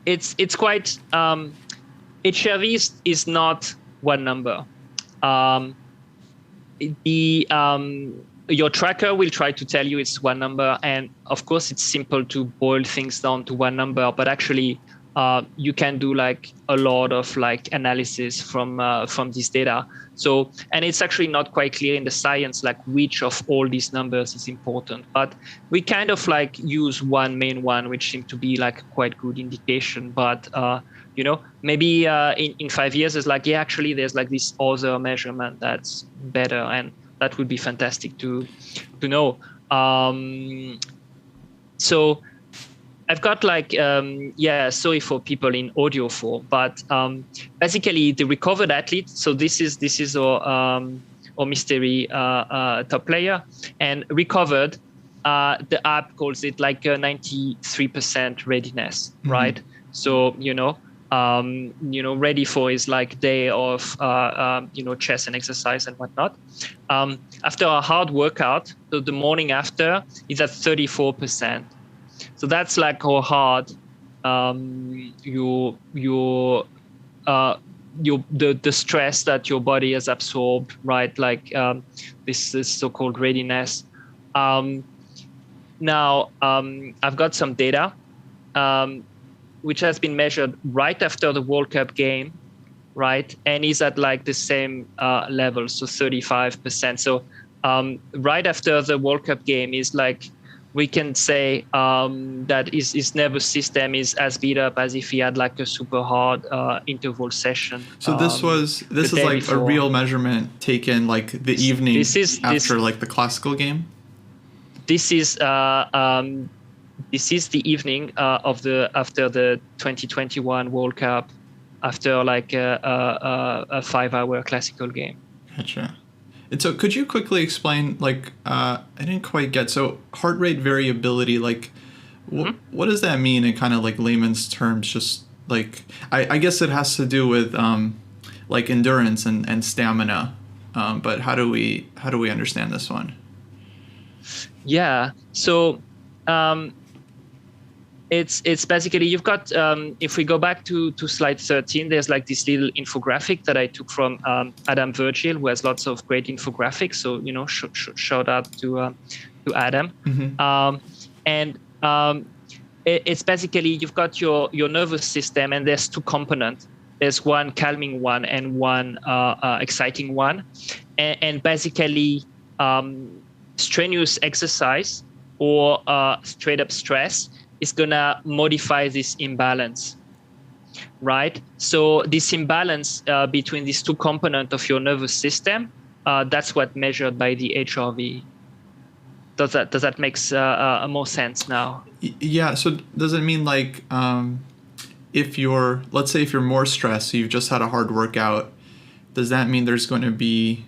[SPEAKER 2] it's quite HRV is not one number. Your tracker will try to tell you it's one number, and of course it's simple to boil things down to one number, but actually you can do like a lot of like analysis from this data. So, and it's actually not quite clear in the science like which of all these numbers is important, but we kind of like use one main one, which seemed to be like quite good indication. But maybe in 5 years it's like, yeah, actually there's like this other measurement that's better, and that would be fantastic to know. So I've got like, sorry for people in audio form, but basically the recovered athlete. So this is our mystery top player, and recovered. The app calls it like a 93% readiness, right? So ready for his like day of chess and exercise and whatnot. After a hard workout, so the morning after, is at 34%. So that's like how hard the stress that your body has absorbed, right? Like this is so-called readiness. Now I've got some data which has been measured right after the World Cup game, right? And is at like the same level, so 35%. So right after the World Cup game is like, we can say that his nervous system is as beat up as if he had like a super hard interval session.
[SPEAKER 1] So this is like before. A real measurement taken like the evening after like the classical game?
[SPEAKER 2] This is the evening after the 2021 World Cup, after like a 5-hour classical game.
[SPEAKER 1] Gotcha. And so could you quickly explain, like, I didn't quite get, so heart rate variability, like, what does that mean in kind of like layman's terms? Just like, I guess it has to do with like endurance and stamina, but how do we understand this one?
[SPEAKER 2] Yeah, so it's basically, you've got, if we go back to slide 13, there's like this little infographic that I took from Adam Virgil, who has lots of great infographics. So, shout out to Adam. It's basically, you've got your nervous system, and there's two components. There's one calming one and one exciting one. And basically, strenuous exercise or straight up stress is going to modify this imbalance, right? So this imbalance between these two components of your nervous system, that's what measured by the HRV. Does that make more sense now?
[SPEAKER 1] Yeah. So does it mean like let's say if you're more stressed, so you've just had a hard workout, does that mean there's going to be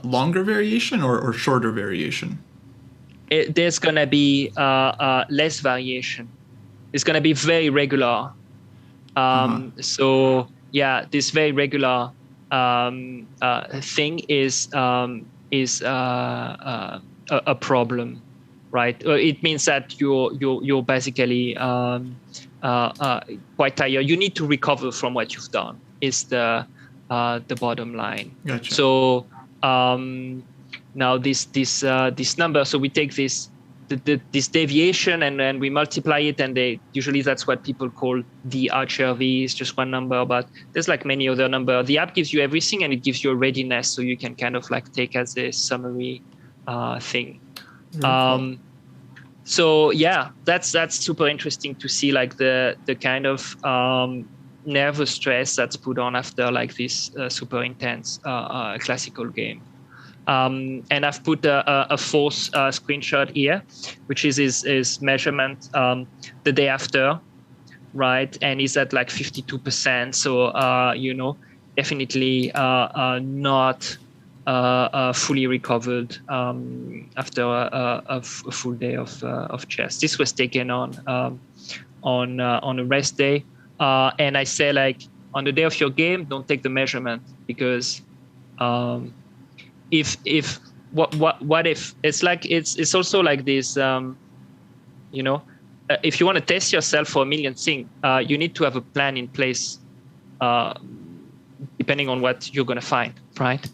[SPEAKER 1] longer variation or shorter variation?
[SPEAKER 2] There's going to be less variation. It's going to be very regular. So yeah, this very regular thing is a problem, right? It means that you're basically quite tired. You need to recover from what you've done. Is the bottom line.
[SPEAKER 1] Gotcha.
[SPEAKER 2] So now this number, so we take this deviation and we multiply it, and usually that's what people call the HRV. It's just one number, but there's like many other number. The app gives you everything, and it gives you a readiness, so you can kind of like take as a summary thing. Cool. So yeah, that's super interesting to see like the kind of nervous stress that's put on after like this super intense classical game. And I've put a fourth screenshot here, which is his measurement the day after, right? And he's at like 52%. So, definitely not fully recovered after a full day of chess. This was taken on a rest day. And I say, like, on the day of your game, don't take the measurement, because if what if it's like it's also like this, if you want to test yourself for a million things, you need to have a plan in place, depending on what you're going to find, right?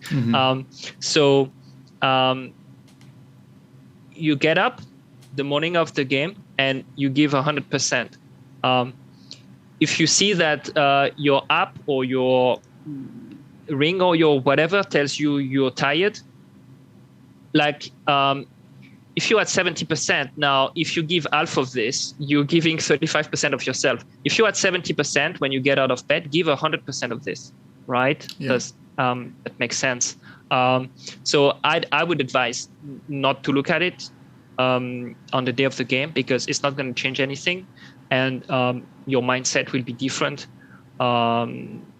[SPEAKER 2] So you get up the morning of the game and you give 100%. If you see that your app or your ring or your whatever tells you you're tired, like if you're at 70%, now if you give half of this, you're giving 35% of yourself. If you're at 70% when you get out of bed, give 100% of this, right? Because that makes sense. So I would advise not to look at it on the day of the game, because it's not going to change anything, and your mindset will be different.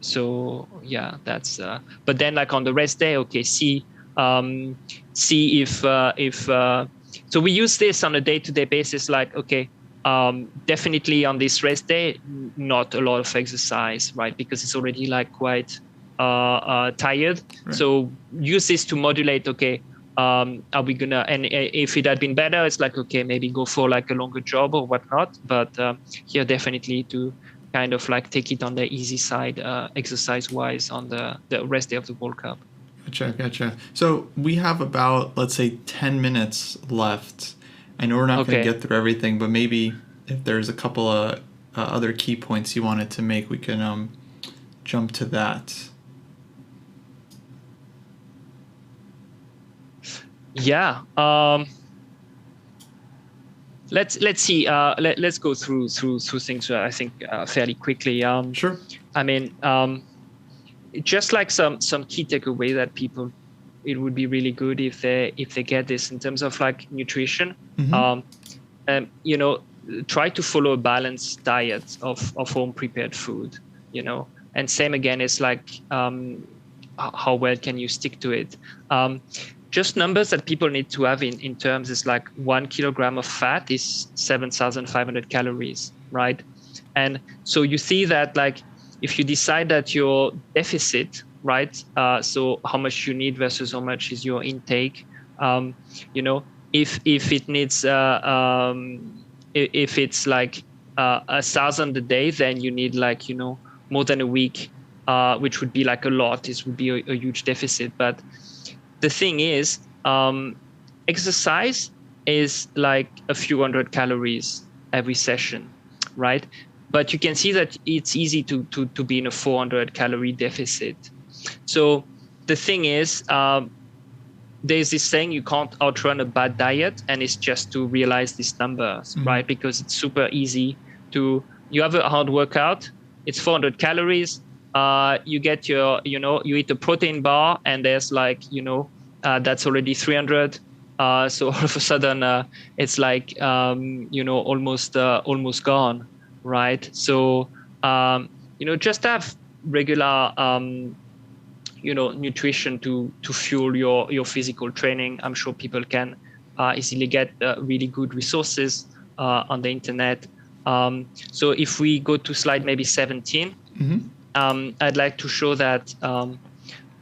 [SPEAKER 2] So yeah, that's. But then, like on the rest day, okay, see if so we use this on a day-to-day basis. Like, okay, definitely on this rest day, not a lot of exercise, right? Because it's already like quite tired. Right. So use this to modulate. Okay, are we gonna? And if it had been better, it's like, okay, maybe go for like a longer job or whatnot. But here, definitely to kind of like take it on the easy side, exercise-wise, on the rest day of the World Cup.
[SPEAKER 1] Gotcha. So we have about, let's say, 10 minutes left. I know we're not going to get through everything, but maybe if there's a couple of other key points you wanted to make, we can jump to that.
[SPEAKER 2] Yeah. Let's see. Let's go through things. I think fairly quickly.
[SPEAKER 1] Sure.
[SPEAKER 2] I mean, just like some key takeaway that people, it would be really good if they get this in terms of like nutrition. Try to follow a balanced diet of home prepared food. And same again, it's like how well can you stick to it? Just numbers that people need to have in terms is like 1 kilogram of fat is 7,500 calories, right? And so you see that, like, if you decide that your deficit, right? So how much you need versus how much is your intake, if it needs, if it's like 1,000 a day, then you need like, more than a week, which would be like a lot. This would be a huge deficit. But the thing is, exercise is like a few hundred calories every session, right? But you can see that it's easy to be in a 400 calorie deficit. So the thing is, there's this saying, you can't outrun a bad diet, and it's just to realize these numbers, right? Because it's super easy you have a hard workout, it's 400 calories, you get your, you eat a protein bar, and there's like, that's already 300. So all of a sudden, it's like, almost gone. Right. So, just have regular, nutrition to fuel your physical training. I'm sure people can easily get really good resources on the internet. So if we go to slide maybe 17, I'd like to show that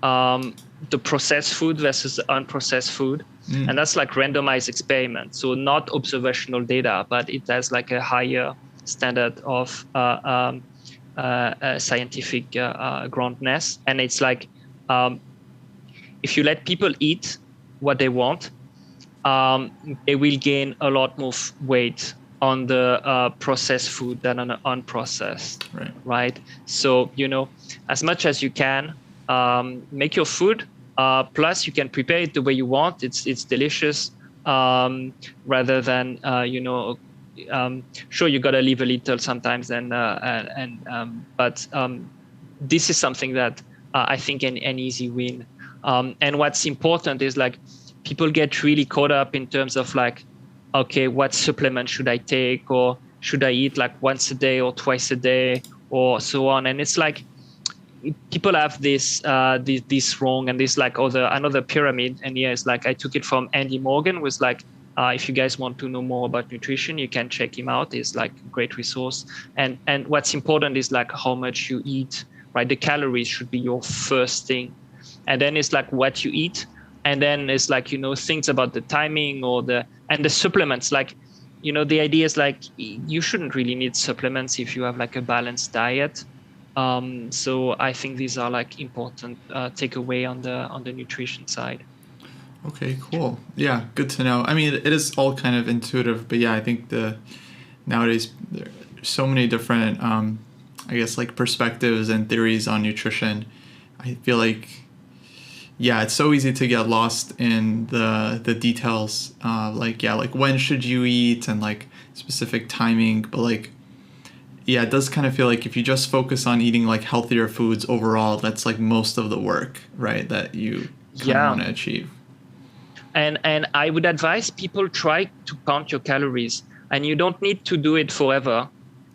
[SPEAKER 2] the processed food versus the unprocessed food. And that's like randomized experiment. So not observational data, but it has like a higher standard of scientific groundness. And it's like, if you let people eat what they want, they will gain a lot more weight on the processed food than on the unprocessed, right? So, as much as you can, make your food, plus you can prepare it the way you want. It's delicious, rather than, sure, you got to leave a little sometimes, but this is something that I think an easy win. And what's important is like people get really caught up in terms of like, okay, what supplement should I take, or should I eat like once a day or twice a day, or so on. And it's like people have this wrong, and this like another pyramid. And yeah, it's like I took it from Andy Morgan, was like, if you guys want to know more about nutrition, you can check him out. He's like a great resource. And what's important is like how much you eat, right? The calories should be your first thing. And then it's like what you eat. And then it's like, things about the timing and the supplements. Like, the idea is like, you shouldn't really need supplements if you have like a balanced diet. So I think these are like important takeaway on the nutrition side.
[SPEAKER 1] Okay, cool. Yeah, good to know. I mean, it is all kind of intuitive, but yeah, I think nowadays there are so many different, I guess, like perspectives and theories on nutrition. I feel like, yeah, it's so easy to get lost in the details. Like when should you eat and like specific timing, but like, yeah, it does kind of feel like if you just focus on eating like healthier foods overall, that's like most of the work, right? That you kind of want to achieve.
[SPEAKER 2] And I would advise people try to count your calories, and you don't need to do it forever.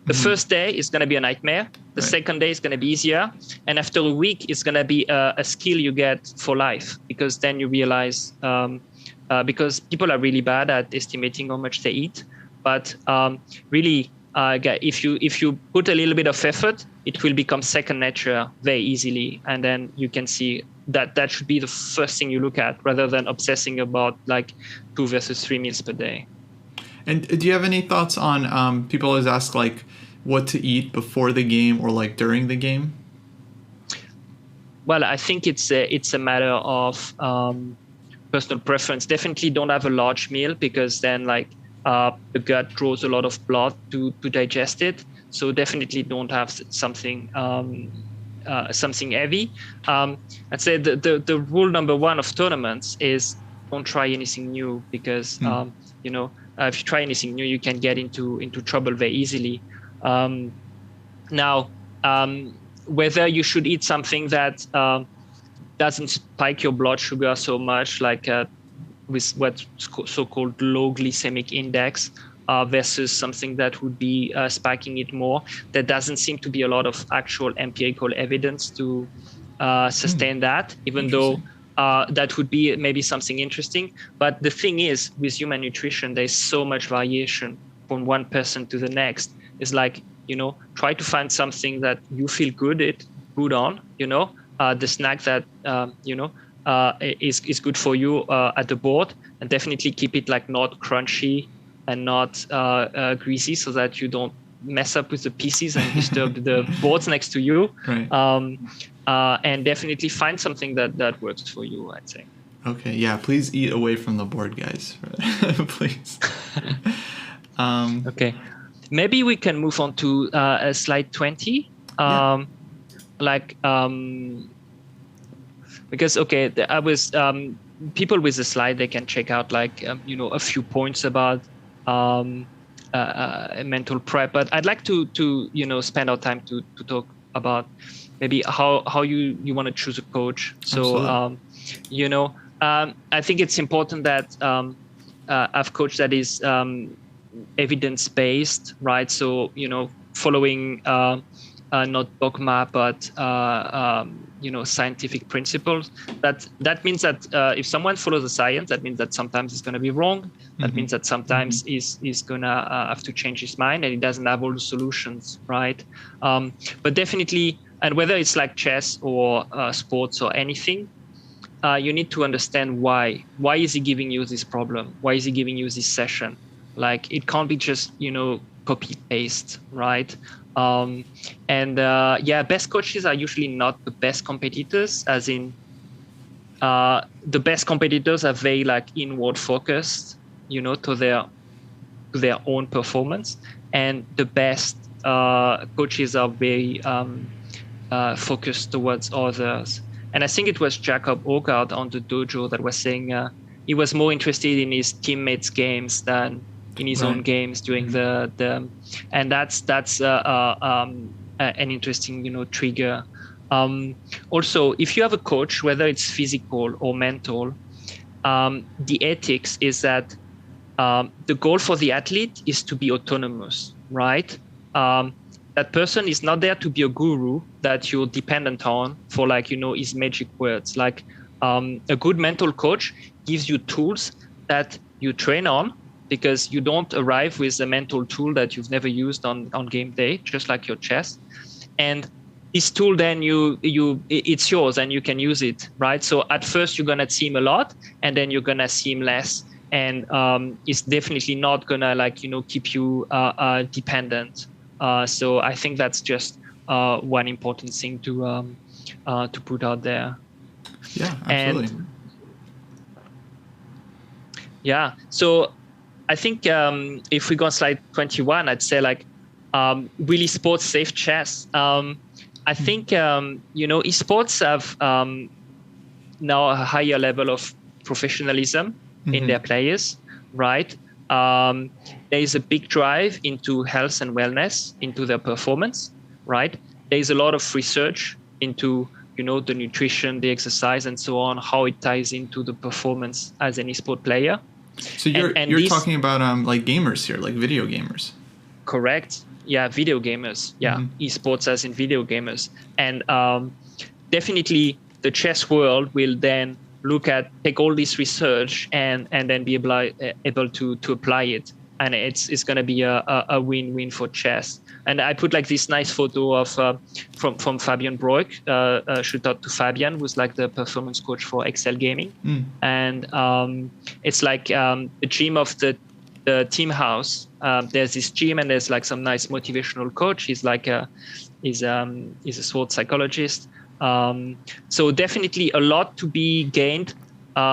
[SPEAKER 2] The first day is going to be a nightmare. The second day is going to be easier. And after a week, it's going to be a skill you get for life, because then you realize, because people are really bad at estimating how much they eat. But really, if you put a little bit of effort, it will become second nature very easily. And then you can see that should be the first thing you look at, rather than obsessing about like 2 versus 3 meals per day.
[SPEAKER 1] And do you have any thoughts on, people always ask like what to eat before the game or like during the game?
[SPEAKER 2] Well, I think it's a matter of personal preference. Definitely don't have a large meal, because then like the gut draws a lot of blood to digest it. So definitely don't have something heavy. I'd say the rule number one of tournaments is don't try anything new, because if you try anything new, you can get into trouble very easily. Now, whether you should eat something that doesn't spike your blood sugar so much, like with what's so-called low glycemic index, versus something that would be spiking it more, there doesn't seem to be a lot of actual empirical evidence to sustain that, even though that would be maybe something interesting. But the thing is, with human nutrition, there's so much variation from one person to the next. It's like, try to find something that you feel good on, the snack that, is good for you at the board, and definitely keep it like not crunchy and not greasy, so that you don't mess up with the pieces and disturb the boards next to you.
[SPEAKER 1] Right.
[SPEAKER 2] And definitely find something that works for you, I'd say.
[SPEAKER 1] Okay, yeah, please eat away from the board, guys. Please.
[SPEAKER 2] Okay. Maybe we can move on to slide 20. Because, okay, I was, people with the slide, they can check out like, a few points about mental prep. But I'd like to spend our time to talk about maybe how you want to choose a coach. So, I think it's important that have coach that is evidence-based, right? So, following not dogma, but scientific principles. That means that if someone follows the science, that means that sometimes it's going to be wrong. That means that sometimes he's going to have to change his mind, and he doesn't have all the solutions, right? But definitely, and whether it's like chess or sports or anything, you need to understand why. Why is he giving you this problem? Why is he giving you this session? Like, it can't be just, copy paste, right? Best coaches are usually not the best competitors, as in the best competitors are very like inward focused, to their own performance, and the best coaches are very focused towards others. And I think it was Jacob Ogard on the Dojo that was saying he was more interested in his teammates' games than in his own games during and that's an interesting trigger. Also, if you have a coach, whether it's physical or mental, the ethics is that the goal for the athlete is to be autonomous, right? That person is not there to be a guru that you're dependent on for his magic words. A good mental coach gives you tools that you train on, because you don't arrive with a mental tool that you've never used on game day, just like your chess. And this tool, then it's yours and you can use it, right? So at first you're gonna see him a lot, and then you're gonna see him less, and it's definitely not gonna keep you dependent. So I think that's just one important thing to put out there.
[SPEAKER 1] Yeah, absolutely.
[SPEAKER 2] And yeah, so I think if we go on slide 21, I'd say really sports safe chess. I think esports have now a higher level of professionalism in their players, right? There is a big drive into health and wellness, into their performance, right? There is a lot of research into the nutrition, the exercise, and so on, how it ties into the performance as an esport player.
[SPEAKER 1] So you're talking about gamers here, like video gamers.
[SPEAKER 2] Correct. Yeah, video gamers. Yeah, esports as in video gamers. And definitely the chess world will then take all this research and then be able to apply it. And it's going to be a win-win for chess. And I put this nice photo of from Fabian Broek. Shout out to Fabian, who's the performance coach for Excel Gaming. And it's the gym of the team house. There's this gym, and there's some nice motivational coach. He's he's a sports psychologist. So definitely a lot to be gained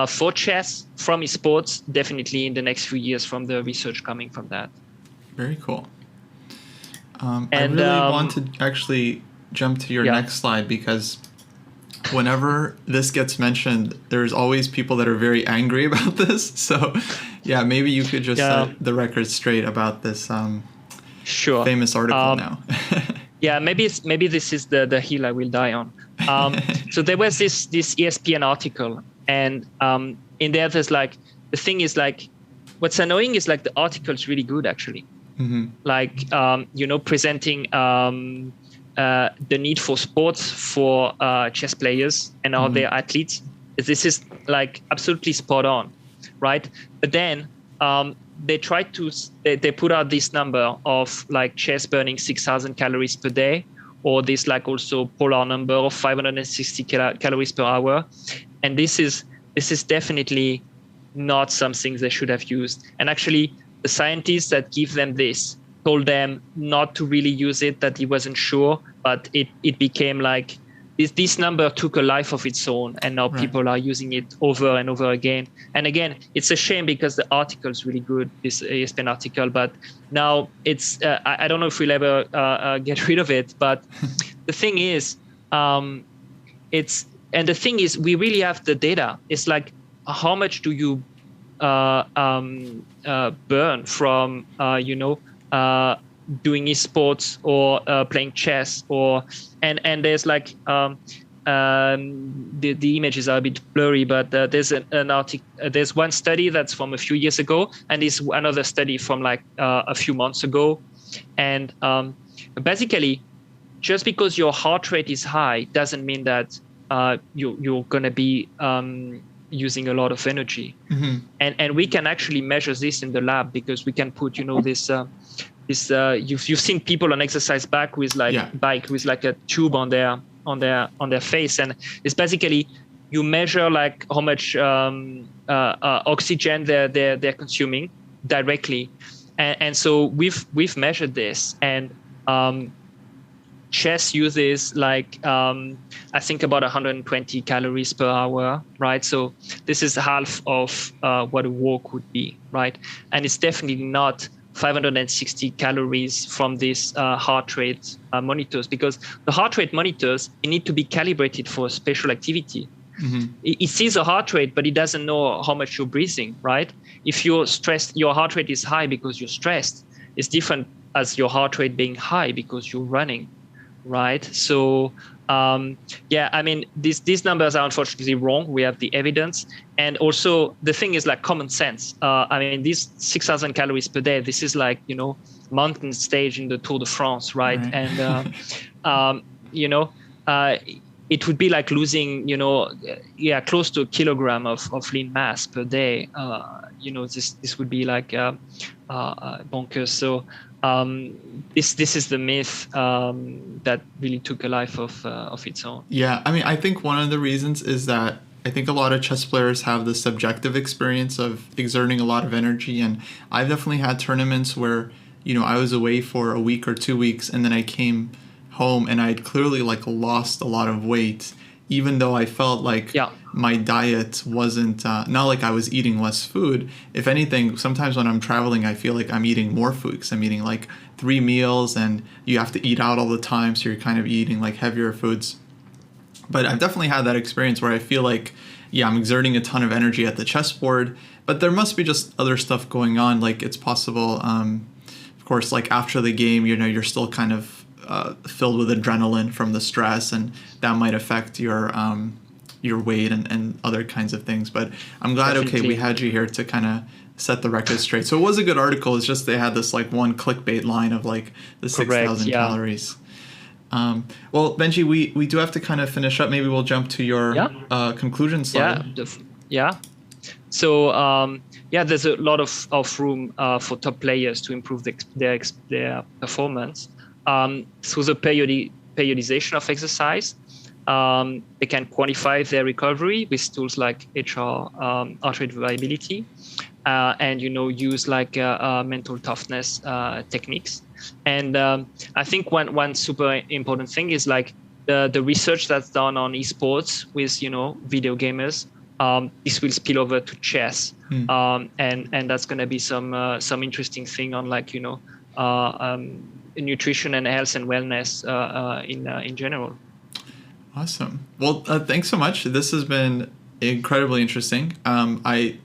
[SPEAKER 2] for chess from esports, definitely in the next few years from the research coming from that.
[SPEAKER 1] Very cool. I really want to actually jump to your next slide, because whenever this gets mentioned, there's always people that are very angry about this. So yeah, maybe you could just set the record straight about this famous article now.
[SPEAKER 2] Yeah, maybe this is the hill I will die on. So there was this ESPN article, and in there there's the thing is what's annoying is the article is really good actually. Presenting the need for sports for chess players and all their athletes. This is absolutely spot on, right? But then they put out this number of chess burning 6,000 calories per day, or this also polar number of 560 calories per hour, and this is definitely not something they should have used. And actually, the scientists that give them this told them not to really use it, that he wasn't sure, but it became this number took a life of its own, and now people are using it over and over again. And again, it's a shame because the article is really good, this ESPN article, but now it's, I don't know if we'll ever get rid of it, but the thing is, we really have the data. It's how much do you burn from doing esports or playing chess, and there's the images are a bit blurry, but there's an article. There's one study that's from a few years ago, and there's another study from a few months ago, and basically, just because your heart rate is high doesn't mean that you're gonna be using a lot of energy. And we can actually measure this in the lab, because we can put this you've seen people on exercise bike with bike with a tube on their face, and it's basically you measure how much oxygen they're consuming directly, and so we've measured this, and chess uses I think about 120 calories per hour, right? So this is half of what a walk would be, right? And it's definitely not 560 calories from these heart rate monitors, because the heart rate monitors, you need to be calibrated for a special activity. It sees a heart rate, but it doesn't know how much you're breathing, right? If you're stressed, your heart rate is high because you're stressed. It's different as your heart rate being high because you're running, right? So yeah, I mean, these numbers are unfortunately wrong. We have the evidence, and also the thing is like common sense. I mean, these 6,000 calories per day. This is like, you know, mountain stage in the Tour de France, right? And you know, it would be like losing, you know, close to a kilogram of lean mass per day. You know, this would be like bonkers. So this is the myth that really took a life of its own.
[SPEAKER 1] Yeah, I mean, I think one of the reasons is that I think a lot of chess players have the subjective experience of exerting a lot of energy, and I've definitely had tournaments where, you know, I was away for a week or 2 weeks, and then I came home and I'd clearly like lost a lot of weight, even though I felt like my diet wasn't not like I was eating less food. If anything, sometimes when I'm traveling, I feel like I'm eating more food because I'm eating like 3 meals, and you have to eat out all the time, so you're kind of eating like heavier foods. But I've definitely had that experience where I feel like, I'm exerting a ton of energy at the chessboard, but there must be just other stuff going on. Like it's possible, of course, like after the game, you know, you're still kind of filled with adrenaline from the stress, and that might affect your weight and other kinds of things. But I'm glad,
[SPEAKER 2] Definitely.
[SPEAKER 1] okay, we had you here to kind of set the record straight. So it was a good article. It's just they had this like one clickbait line of like the 6,000 calories. Well, Benji, we do have to kind of finish up. Maybe we'll jump to your conclusion slide.
[SPEAKER 2] So there's a lot of room for top players to improve their performance through the periodization of exercise. They can quantify their recovery with tools like heart rate variability, and use like mental toughness techniques. And I think one super important thing is like the research that's done on esports with video gamers. This will spill over to chess, and that's going to be some interesting thing on like nutrition and health and wellness in general.
[SPEAKER 1] Awesome. Well, thanks so much. This has been incredibly interesting. I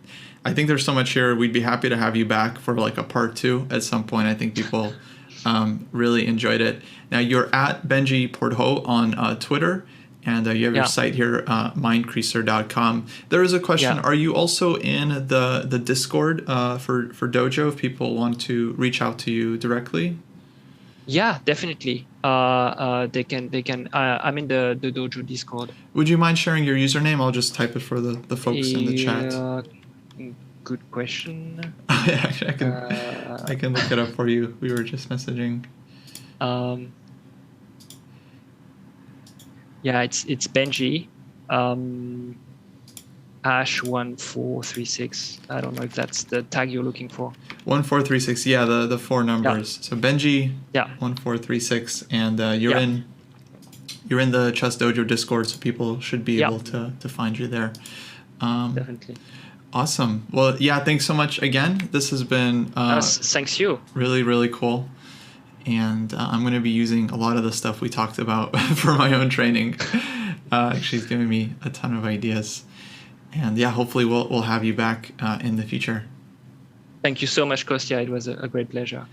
[SPEAKER 1] think there's so much here. We'd be happy to have you back for like a part 2 at some point. I think people really enjoyed it. Now you're at Benji Portheault on Twitter, and you have your site here, mindcreaser.com. There is a question. Are you also in the Discord for Dojo if people want to reach out to you directly?
[SPEAKER 2] Yeah, definitely. They can. I'm in the Dojo Discord.
[SPEAKER 1] Would you mind sharing your username? I'll just type it for the folks in the chat.
[SPEAKER 2] Good question.
[SPEAKER 1] Actually, I can look it up for you. We were just messaging.
[SPEAKER 2] It's Benji. #1436. I don't know if that's the tag you're looking for.
[SPEAKER 1] 1436. Yeah, the 4 numbers. So Benji. 1436, and you're in the ChessDojo Discord, so people should be able to find you there.
[SPEAKER 2] Definitely.
[SPEAKER 1] Awesome. Well, thanks so much again. This has been
[SPEAKER 2] thanks you.
[SPEAKER 1] Really, really cool. And I'm going to be using a lot of the stuff we talked about for my own training. She's giving me a ton of ideas. And hopefully we'll have you back in the future.
[SPEAKER 2] Thank you so much, Kostya. It was a great pleasure.